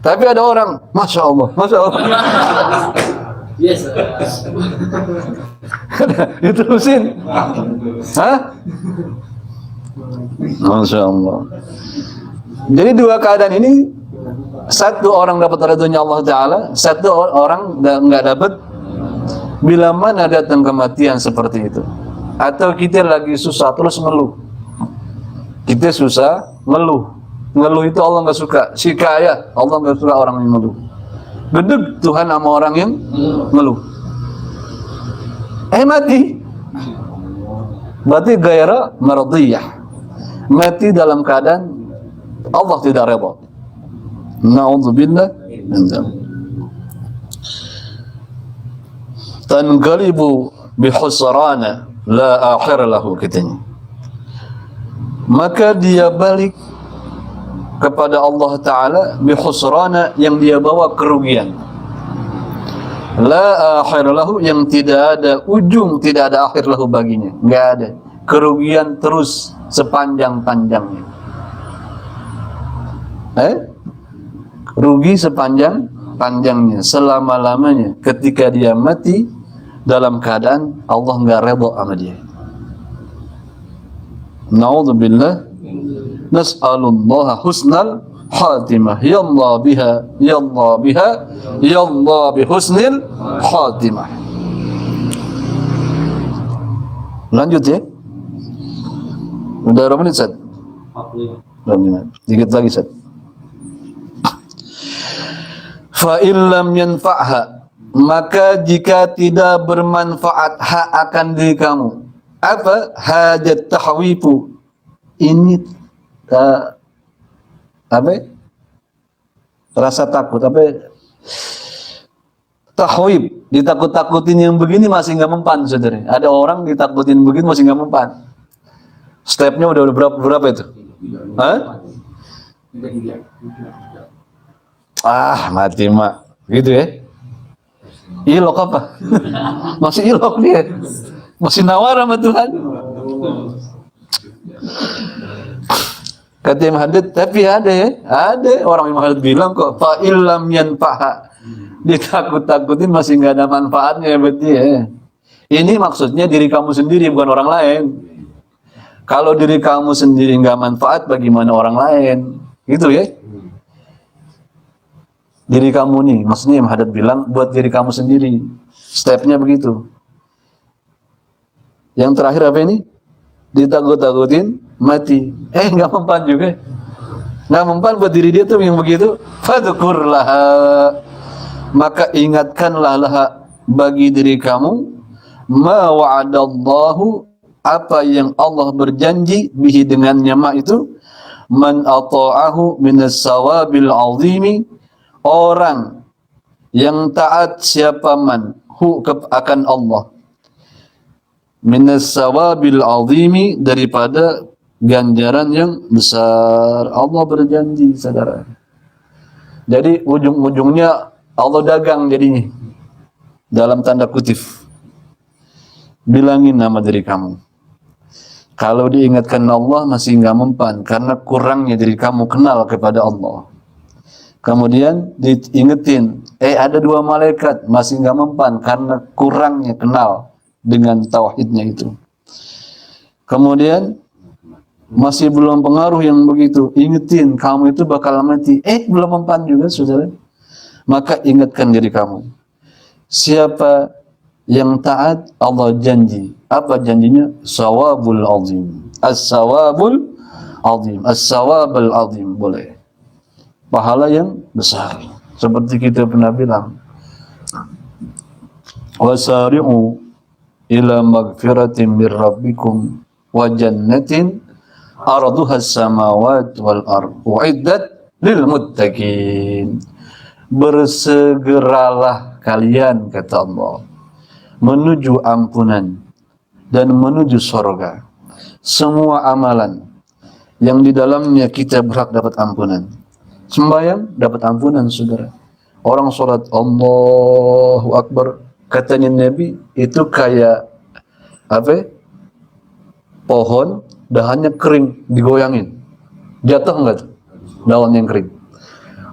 Tapi ada orang, Masya Allah, Masya Allah. Yes. Diterusin. Hah? Masya Allah. Jadi dua keadaan ini, satu orang dapat ridhonya Allah Ta'ala, satu orang nggak dapat. Bila mana datang kematian seperti itu, atau kita lagi susah terus ngeluh, kita susah ngeluh itu Allah nggak suka. Shikayat, Allah nggak suka orang yang ngeluh. Gedeg Tuhan sama orang yang ngeluh. Mati, berarti gairah mardiyah, mati dalam keadaan Allah tidak redha. Na'udzubillah min dzalik. Tanqalibu bihusrana la akhir lahu, katanya. Maka dia balik kepada Allah Ta'ala bihusrana, yang dia bawa kerugian, la akhir lahu, yang tidak ada ujung, tidak ada akhir lahu baginya, enggak ada. Kerugian terus sepanjang-panjangnya. Rugi sepanjang-panjangnya, selama-lamanya, ketika dia mati dalam keadaan Allah enggak redha sama dia. Na'udzubillah. Nas'alullaha husnal khatimah. Ya Allah biha, ya Allah biha, ya Allah bihusnil khatimah. Lanjut ya. Udah berapa menit, Sat? 45. Dikit lagi, Sat. Fa illam yanfa'ha, maka jika tidak bermanfaat akan diri kamu, apa? Hajat tahwifu, ini apa? Rasa takut, apa? Tahwib, ditakut-takutin yang begini masih nggak mempan, saudara. Ada orang ditakutin begini masih nggak mempan. Stepnya udah berapa itu? Hah? Mati mak, gitu ya? Ilok apa? Masih ilok dia, masih nawar sama Tuhan. Kata Imam Hadid, tapi ada ya, ada orang Imam Hadid bilang kok, fa illam yanfa'a, ditakut-takutin masih nggak ada manfaatnya berarti ya. Ini maksudnya diri kamu sendiri, bukan orang lain. Kalau diri kamu sendiri nggak manfaat, bagaimana orang lain? Gitu ya. Diri kamu nih, maksudnya Imam Hadid bilang buat diri kamu sendiri. Stepnya begitu. Yang terakhir apa ini? Ditakut-takutin mati. Nggak mempan juga. Nggak mempan buat diri dia tuh yang begitu. Fadhkurlah, maka ingatkanlah laha bagi diri kamu, ma wa'adallahu, apa yang Allah berjanji bihi dengannya ma itu, man ata'ahu minas sawabil azimi, orang yang taat siapa man hu akan Allah, minas sawabil azimi, daripada ganjaran yang besar. Allah berjanji, saudara. Jadi ujung-ujungnya Allah dagang jadinya, dalam tanda kutip. Bilangin nama diri kamu, kalau diingatkan Allah masih nggak mempan karena kurangnya diri kamu kenal kepada Allah. Kemudian diingetin, ada 2 malaikat, masih nggak mempan karena kurangnya kenal dengan tauhidnya itu. Kemudian masih belum pengaruh yang begitu, ingetin kamu itu bakal mati, belum mempan juga, saudara. Maka ingatkan diri kamu, siapa yang taat Allah janji, apa janjinya? Sawabul azim, as-sawabul azim, as-sawabul azim, boleh, pahala yang besar. Seperti kita pernah bilang, wasari'u ila magfiratin mir rabbikum wa jannatin arduha as-samawat wal ard uiddat lil muttaqin. Bersegeralah kalian, kata Allah, menuju ampunan dan menuju surga. Semua amalan yang di dalamnya kita berhak dapat ampunan. Sembahyang dapat ampunan, saudara. Orang sholat Allahu Akbar, katanya Nabi, itu kayak apa? Pohon dahannya kering, digoyangin, jatuh enggak tuh daun yang kering?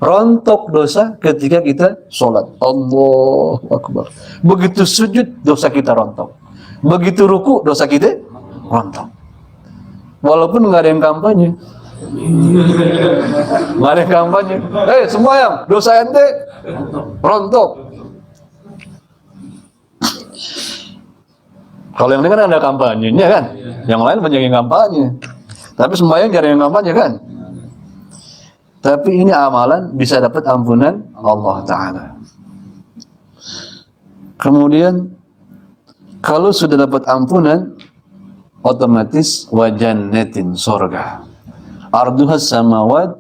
Rontok dosa ketika kita sholat Allahu Akbar. Begitu sujud dosa kita rontok. Begitu ruku dosa kita rontok. Walaupun nggak ada yang kampanye, nggak ada yang kampanye. Semua yang dosa ente rontok. Kalau yang ini kan ada kampanyenya kan, yang lain banyak yang kampanye. Tapi sembahyang jarang yang kampanye kan. Tapi ini amalan bisa dapat ampunan Allah Ta'ala. Kemudian kalau sudah dapat ampunan, otomatis wajannatin, surga. Arduhas samawat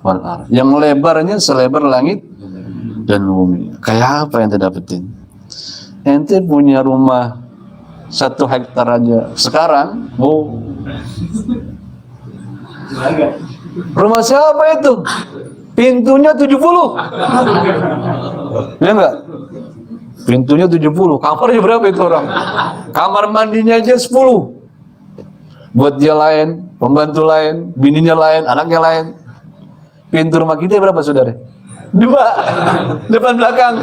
wal ard, yang lebarnya selebar langit dan bumi. Kayak apa yang ente dapetin? Ente punya rumah 1 hektar aja sekarang, rumah siapa itu? Pintunya 70. Ya enggak? Pintunya 70. Kamarnya berapa itu orang? Kamar mandinya aja 10. Buat dia lain, pembantu lain, bininya lain, anaknya lain. Pintu rumah kita berapa, saudara? 2. Depan belakang.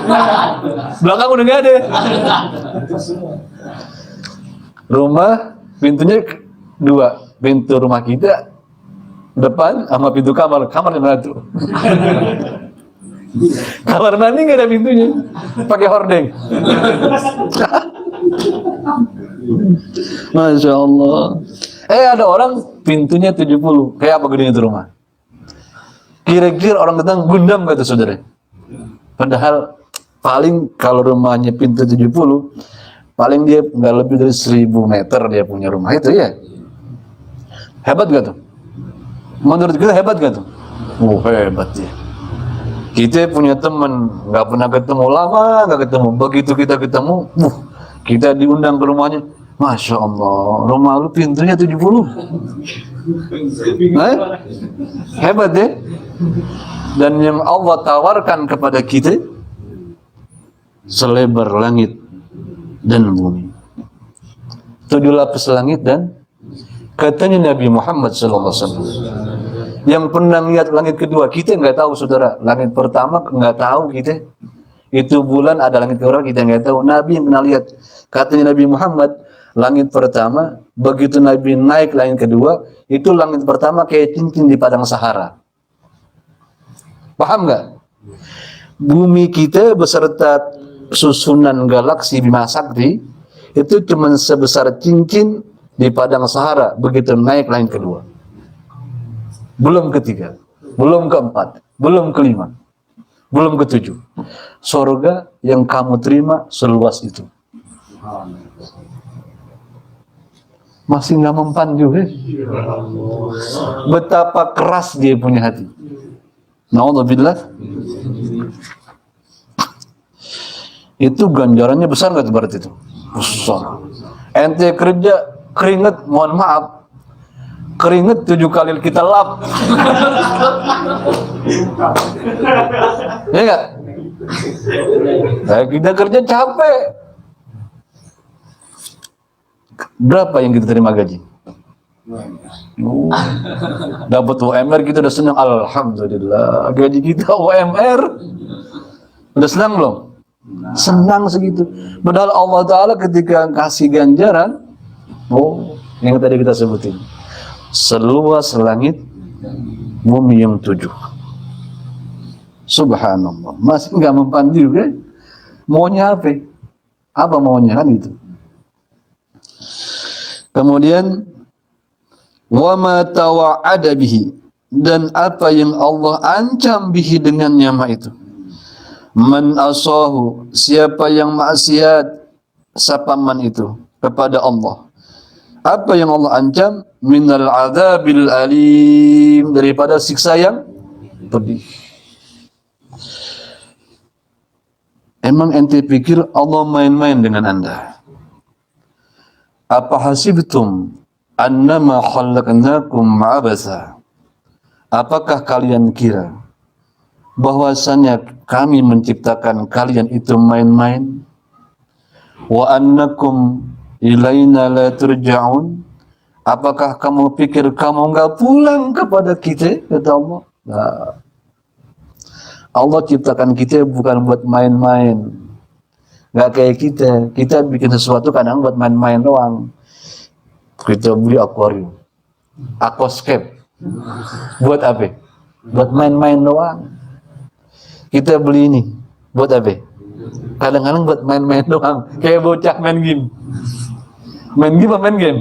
Belakang udah nggak ada. Rumah pintunya 2. Pintu rumah kita depan sama pintu kamar di mana tuh? Kamar mandi nggak ada pintunya, pakai hordeng. Masya Allah. Ada orang pintunya 70. Kayak apa gedenya itu rumah? Kira-kira orang datang gundam gak tuh saudara? Padahal paling kalau rumahnya pintu 70, paling dia nggak lebih dari 1000 meter dia punya rumah itu ya. Hebat gak tuh? Menurut kita hebat gak tuh? Oh hebat ya. Kita punya teman nggak pernah ketemu lama, nggak ketemu. Begitu kita ketemu, kita diundang ke rumahnya. Masya Allah, rumah lu pintunya 70. Hebat ya. Dan yang Allah tawarkan kepada kita selebar langit dan bumi. 7 lapis langit dan katanya Nabi Muhammad SAW. Yang pernah lihat langit kedua, kita nggak tahu saudara. Langit pertama nggak tahu kita. Itu bulan, ada langit kedua kita nggak tahu. Nabi yang pernah lihat. Katanya Nabi Muhammad, langit pertama, begitu Nabi naik langit kedua, itu langit pertama kayak cincin di padang Sahara. Paham nggak? Bumi kita beserta susunan galaksi Bima Sakti itu cuma sebesar cincin di padang Sahara. Begitu naik langit kedua, belum ketiga, belum keempat, belum kelima, belum ketujuh. Surga yang kamu terima seluas itu. Masih nggak mempan juga. Betapa keras dia punya hati. Na'udzubillah. Itu ganjarannya besar nggak berarti itu? Besar. Ente kerja keringet, mohon maaf, keringet 7 kali kita lap. Ya nggak? Nah, kita kerja capek. Berapa yang kita terima gaji? Dapat UMR kita udah senang, alhamdulillah. Gaji kita UMR udah senang belum? Senang segitu. Padahal Allah Ta'ala ketika kasih ganjaran, yang tadi kita sebutin, seluas langit bumi yang 7. Subhanallah. Masih nggak mempan juga. Maunya apa? Apa maunya kan itu? Kemudian wa ma tawa'ada bihi, dan apa yang Allah ancam bihi dengan nyama itu. Man asahu, siapa yang maksiat sapaman itu kepada Allah. Apa yang Allah ancam? Minal adzabil alim, daripada siksa yang pedih. Emang ente pikir Allah main-main dengan anda? Apa hasibtum annama khalaqnakum abasa? Apakah kalian kira bahwasanya kami menciptakan kalian itu main-main? Wa annakum ilaina la turja'un? Apakah kamu pikir kamu enggak pulang kepada kita? Kata Allah. Nah, Allah ciptakan kita bukan buat main-main. Nggak kayak kita bikin sesuatu kadang buat main-main doang. Kita beli akuarium, aquascape, buat apa? Buat main-main doang. Kita beli ini, buat apa? Kadang-kadang buat main-main doang. Kayak bocah main game. Main game apa main game?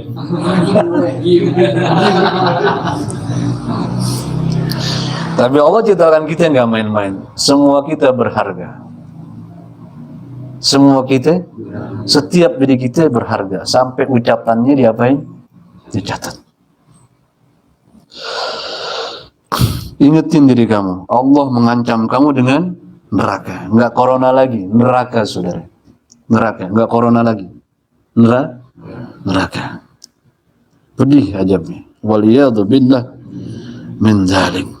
Tapi Allah ciptakan kita nggak main-main. Semua kita berharga. Semua kita, setiap diri kita berharga. Sampai ucapannya diapain? Dicatat. Ingetin diri kamu, Allah mengancam kamu dengan neraka. Enggak corona lagi, neraka saudara. Neraka, enggak corona lagi. Neraka. Pedih ajabnya. Waliyadu billah min dzalik.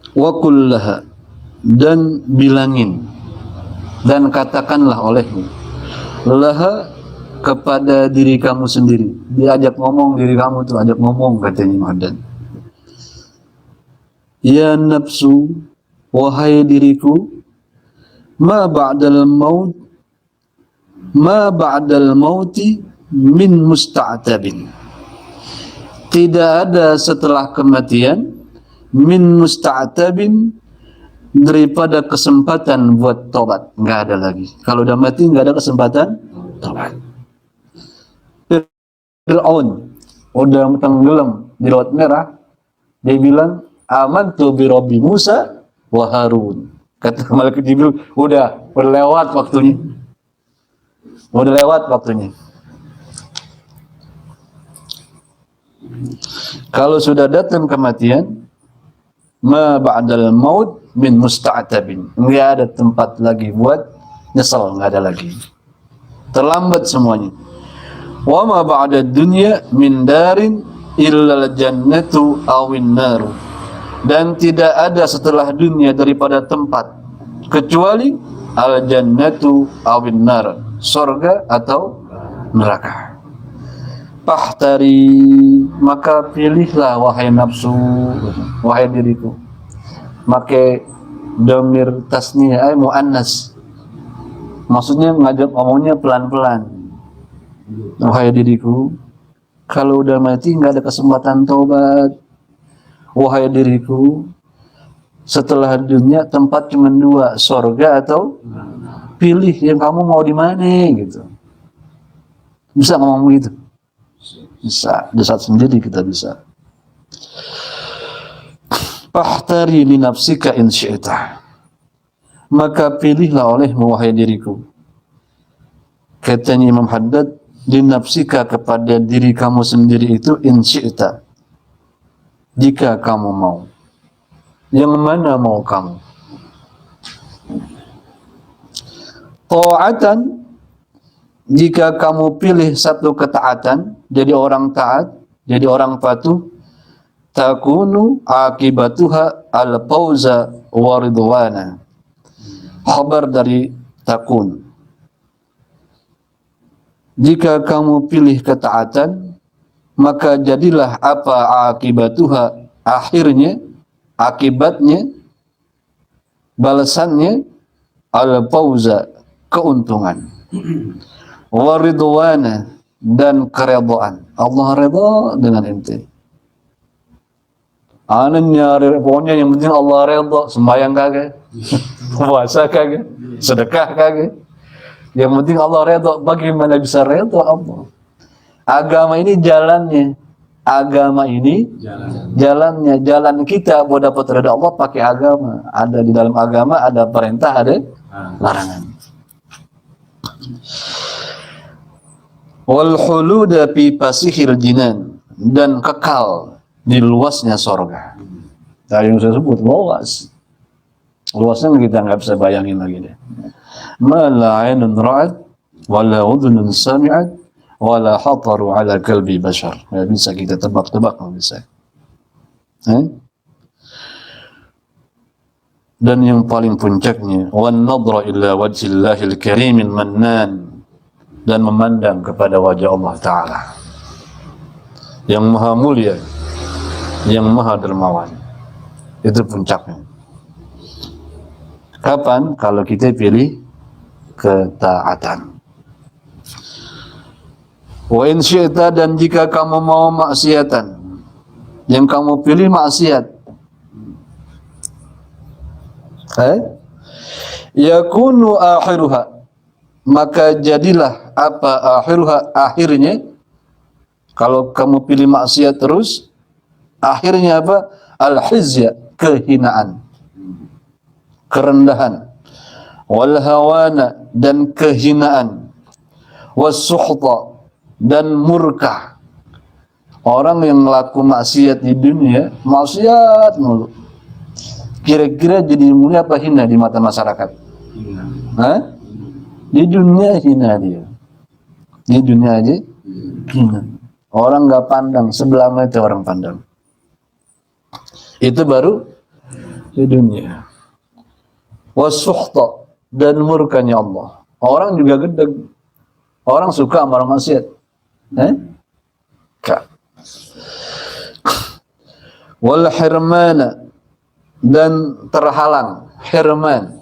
Wa kullaha, dan bilangin dan katakanlah olehmu, laha, kepada diri kamu sendiri. Diajak ngomong diri kamu tuh, ajak ngomong katanya Madan. Ya nafsu, wahai diriku, ma ba'dal mauti min musta'tabin. Tidak ada setelah kematian min musta'tabin, daripada kesempatan buat tobat. Nggak ada lagi. Kalau udah mati nggak ada kesempatan tobat. Fir'aun udah tenggelam di Laut Merah, dia bilang amantu bi Rabbi Musa wa Harun. Kata malaikat Jibril, udah lewat waktunya. Udah lewat waktunya. Kalau sudah datang kematian, ma ba'dal maut min musta'tabin. Enggak ada tempat lagi buat nyesal, enggak ada lagi. Terlambat semuanya. Wa ma ba'da dunya min darin illa al-jannatu awin naru. Dan tidak ada setelah dunia daripada tempat kecuali al-jannatu awin nar, surga atau neraka. Fahtari, maka pilihlah wahai nafsu, wahai diriku. Pakai dhamir tasniyah muannas. Maksudnya ngajak ngomongnya pelan-pelan. Wahai diriku, kalau udah mati nggak ada kesempatan tobat. Wahai diriku, setelah dunia tempat cuma dua, surga atau pilih yang kamu mau di mana gitu. Bisa ngomong begitu? Bisa. Di saat sendiri kita bisa. Fahtari li nafsika in syi'ta. Maka pilihlah olehmu wahai diriku. Katanya Imam Haddad, li nafsika kepada diri kamu sendiri itu in syi'ta. Jika kamu mau. Yang mana mau kamu? Ta'atan, jika kamu pilih satu ketaatan, jadi orang taat, jadi orang patuh, takunu akibatuha al-fawza wa ridwana. Khabar dari takun. Jika kamu pilih ketaatan, maka jadilah apa akibatuha, akhirnya, akibatnya, balasannya, al-fawza, keuntungan, waridwana, dan keredaan. Allah redha dengan ente. Anaknya pokoknya yang penting Allah redha, sembahyang kagak, puasa kagak, sedekah kagak. Yang penting Allah redha. Bagaimana bisa redha Allah? Agama ini jalannya. Agama ini jalannya. Jalan kita buat dapat redha Allah pakai agama. Ada di dalam agama ada perintah, ada larangan. Wal khuluda fi fasihil jinan, dan kekal di luasnya surga. Tadi yang saya sebut luas. Luasnya kita nggak bisa bayangin lagi deh. Ma la 'ainun ra'at wa la udhunun sami'at wa la khataru 'ala qalbi bashar. Nggak bisa kita tebak-tebak, nggak bisa. Dan yang paling puncaknya, wan nadra ila wajhillahil karimil mannan, dan memandang kepada wajah Allah Ta'ala yang maha mulia, yang maha dermawan. Itu puncaknya. Kapan? Kalau kita pilih ketaatan. Wa in syi'ta, dan jika kamu mau maksiatan, yang kamu pilih maksiat, yakunu akhiruha, maka jadilah apa akhiruha, akhirnya. Kalau kamu pilih maksiat terus, akhirnya apa? Al-hizya, kehinaan, kerendahan, wal hawana, dan kehinaan, was-sukhta, dan murka. Orang yang melakukan maksiat di dunia, maksiat mulu, kira-kira jadi mulia apa hina di mata masyarakat? Di dunia hina dia. Di dunia aja hina. Orang nggak pandang, sebelah mata orang pandang. Itu baru di dunia. Was-sukhta, dan murkanya Allah. Orang juga gedeg. Orang suka sama orang maksiat. Wal hirmana, dan terhalang. Hirman,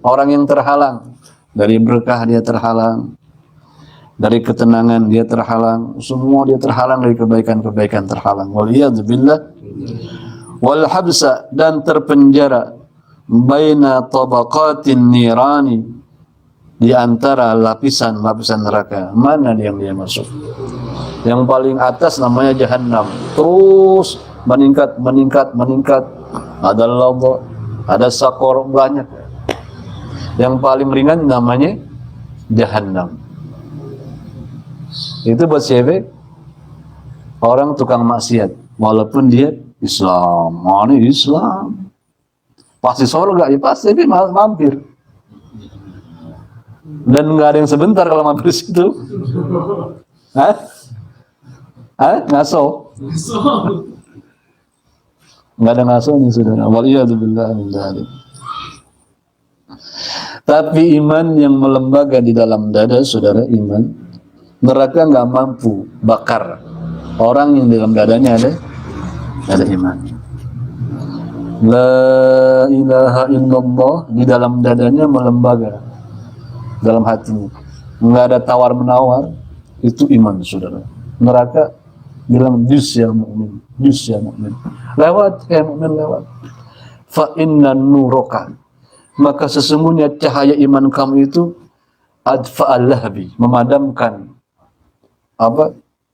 orang yang terhalang dari berkah, dia terhalang dari ketenangan, dia terhalang, semua dia terhalang dari kebaikan-kebaikan, terhalang. Waliyadzubillah. Wal habsa, dan terpenjara. baina tabaqatin nirani, di antara lapisan-lapisan neraka. Mana yang dia masuk? Yang paling atas namanya Jahannam, terus meningkat. Ada lava, ada sakor, banyak. Yang paling ringan namanya Jahannam. Itu buat siapa? Orang tukang maksiat, walaupun dia Islam, ini Islam, pasti surga, ya pasti dia mampir. Dan nggak ada yang sebentar kalau mampir situ. Ngaso? Nggak ada ngaso nih saudara. Waliyadzubillah min dzalik. Tapi iman yang melembaga di dalam dada, saudara, iman, neraka nggak mampu bakar orang yang di dalam dadanya ada iman. La ilaha illallah di dalam dadanya melembaga, dalam hatinya. Nggak ada tawar menawar, itu iman, saudara. Neraka bilang juz ya mukmin, lewat ya mukmin, lewat. Fa inna nuroka, maka sesungguhnya cahaya iman kamu itu adfa'al lahbi, memadamkan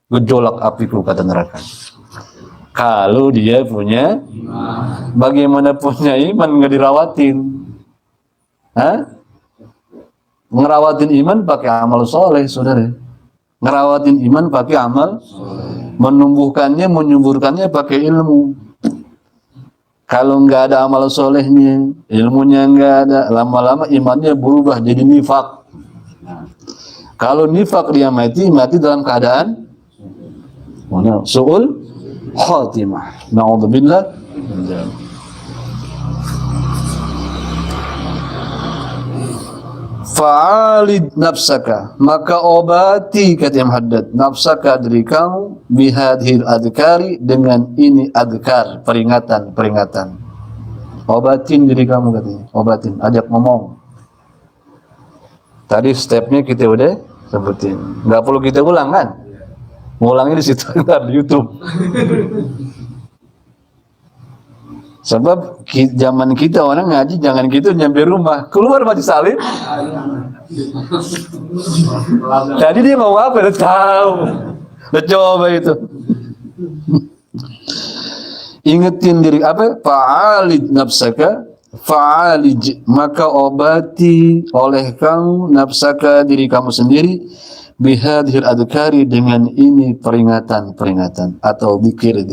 gejolak apiku, kata neraka. Kalau dia punya iman. Bagaimana punya iman nggak dirawatin? Ngerawatin iman pakai amal soleh, saudara. Ngerawatin iman pakai amal, menumbuhkannya, menyuburkannya pakai ilmu. Kalau nggak ada amal solehnya, ilmunya nggak ada, lama-lama imannya berubah jadi nifak. Kalau nifak dia mati dalam keadaan su'ul khatimah. Na'udzubillah. Fa'alid nafsaka, maka obati, kata Imam Haddad, nafsaka, diri kamu, bihadhil adhkari, dengan ini adhkar, peringatan. Obatin diri kamu, katanya. Obatin, ajak ngomong. Tadi stepnya kita udah sebutin, nggak perlu kita ulang kan? Ngulangnya di situ, di YouTube. Sebab zaman kita orang ngaji jangan gitu, nyampe rumah keluar mati salib. Tadi dia mau apa? Udah tahu. Udah coba itu. Ingetin diri apa? Fa'alid nafsaka, fa'alij, maka obati oleh kamu nafsaka, diri kamu sendiri, bihadhil adhkari, dengan ini peringatan atau dzikir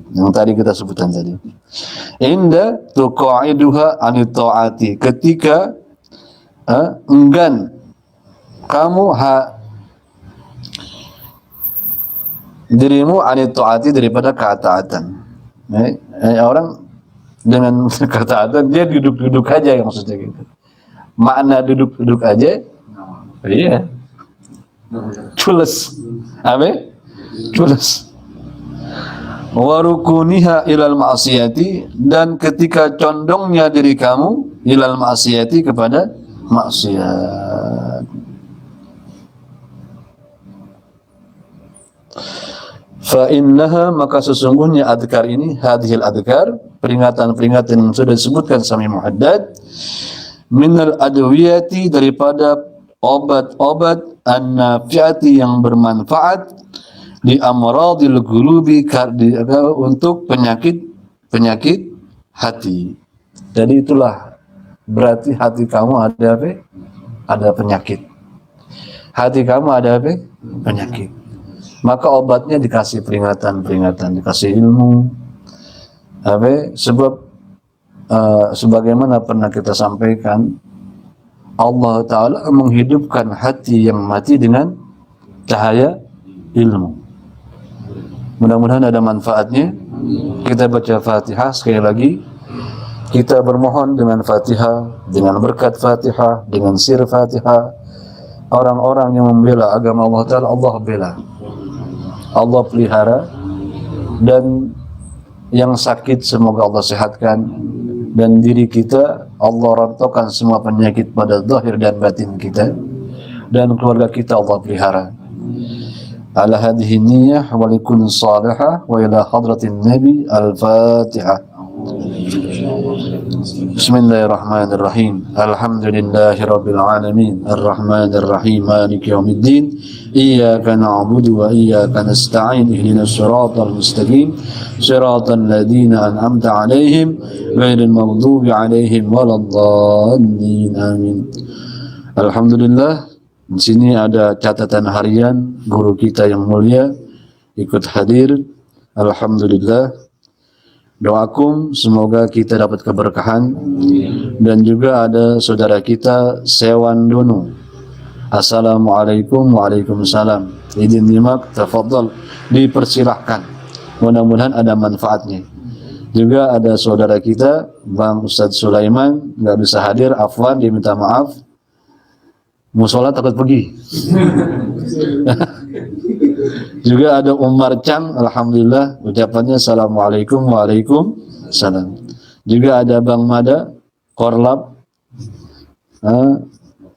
yang tadi kita sebutkan tadi. Inda tuqaiduha anit ta'ati, ketika enggan kamu dirimu anit ta'ati, daripada ketaatan. Orang dengan ketaatan dia duduk aja, yang maksudnya gitu. Makna duduk aja, iya, cules, cules. Warukuniha ilal ma'siyati, dan ketika condongnya diri kamu ilal ma'siyati, kepada maksiat. Fa innaha, maka sesungguhnya adhkar ini, hadhil adhkar, peringatan-peringatan yang sudah disebutkan sama Imam Haddad, minal adwiyati, daripada obat-obat, an-nafi'ati, yang bermanfaat, di amradil qulubi, untuk penyakit hati. Jadi itulah berarti hati kamu ada apa? Ada penyakit. Hati kamu ada apa? Penyakit. Maka obatnya dikasih peringatan, dikasih ilmu. Sebab sebagaimana pernah kita sampaikan, Allah Ta'ala menghidupkan hati yang mati dengan cahaya ilmu. Mudah-mudahan ada manfaatnya. Kita baca Fatihah sekali lagi. Kita bermohon dengan Fatihah, dengan berkat Fatihah, dengan sir Fatihah. Orang-orang yang membela agama Allah Ta'ala, Allah bela, Allah pelihara. Dan yang sakit semoga Allah sehatkan. Dan diri kita Allah rantaukan semua penyakit pada zahir dan batin kita. Dan keluarga kita Allah pelihara. Ala hadhihi niyyah wa likun salihah wa ila hadratin nabi al-fatihah. Bismillahirrahmanirrahim. Alhamdulillahirabbil alamin. Arrahmanir rahim. Maliki yaumiddin. Iyyaka na'budu wa iyyaka nasta'in. Ihdinas siratal mustaqim. Siratal ladzina an'amta 'alaihim ghairil maghdubi 'alaihim waladdallin. Amin. Alhamdulillah, di sini ada catatan harian guru kita yang mulia ikut hadir. Alhamdulillah. Doakum semoga kita dapat keberkahan. Dan juga ada saudara kita Sewan Dono. Assalamualaikum. Waalaikumsalam. Izin nyimak, tafadhal, dipersilahkan. Mudah-mudahan ada manfaatnya. Juga ada saudara kita Bang Ustadz Sulaiman, nggak bisa hadir, afwan, diminta maaf. Musola takut pergi. Juga ada Umar Cang, alhamdulillah, ucapannya assalamualaikum. Waalaikumsalam. Juga ada Bang Mada Korlap,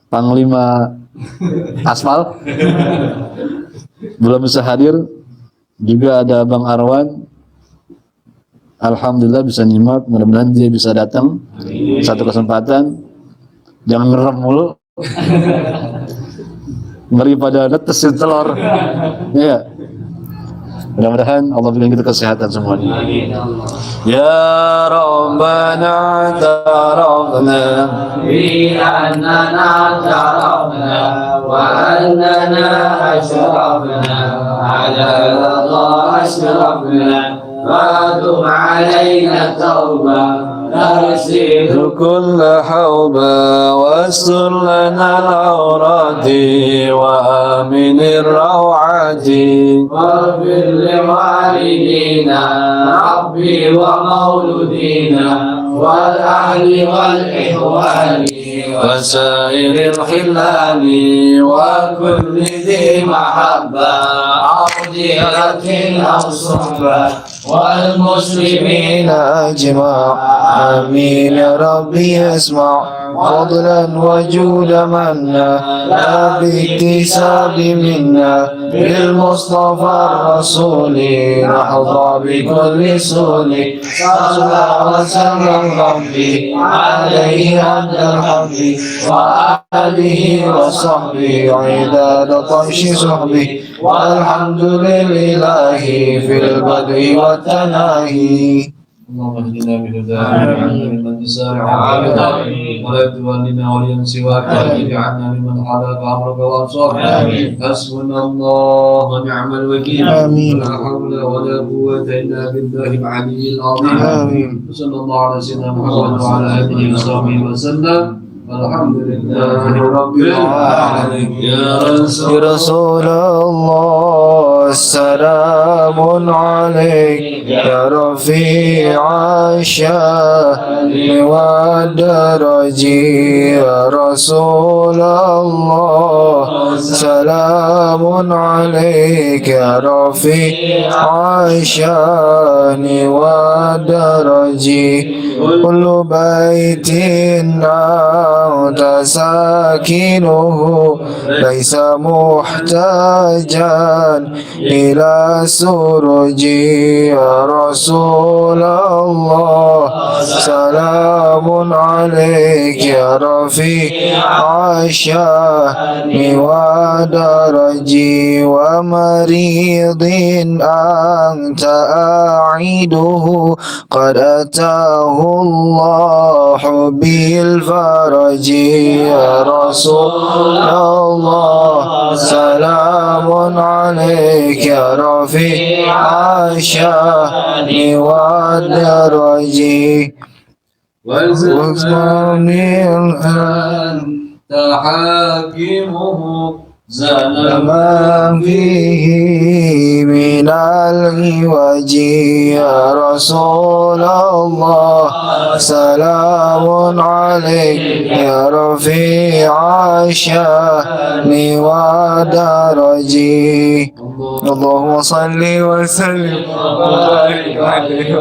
Panglima Aspal, belum bisa hadir. Juga ada Bang Arwan, alhamdulillah bisa nyimak, mudah-mudahan dia bisa datang satu kesempatan. Jangan ngerem mulu. Ngeri pada netesin telur. Ya. Mudah-mudahan Allah berikan kita kesehatan semuanya. Ya Rabbana tarafna bi annana tarafna wa annana ashrafna ala Allah ashrafna wa dum alaina tawba نرسل كل حوبا واستر لنا العورات وآمن الروعات واغفر لوالدينا ربي ومولودينا والأهل والإخوان وسائر الخلان وكل ذي محبة أو ديرة أو صحبة والمسلمين أجمع آمين يا ربي اسمع فضلا وجود منا لا باكتساب منا بالمصطفى الرسول نحظى بكل سول صلى وسلم ربي عليه عبد الحب وآله وصحبه عداد طيش صحبه والحمد لله في البدء والتناهي. اللهم اهدنا بهداك ممن تسارع ولا تولنا وليا سواك واجعلنا ممن حلاك امرك وابصارك. حسبنا الله ونعم الوكيل. لا حول ولا قوه الا بالله العلي العظيم. صلى الله على سيدنا محمد وعلى اله وصحبه وسلم. الحمد لله رب العالمين. يا رسول الله السلام عليك يا رفيع الشان والدرج يا رسول الله سلام عليك يا رفيع الشان والدرج كل بيت أنت ساكنه ليس محتاجا إلى سرج يا رسول الله سلام عليك يا رفيع الشان ودرج ومريض أنت أعيده قد أتاه الله بالفرج يا رسول الله سلام عليك يا رفيع الشان والدرج وزمان أنت حاكمه زلما فيه من العوج يا رسول الله سلام عليك يا رفيع الشان ودرج. اللهم صل وسلم وبارك عليه.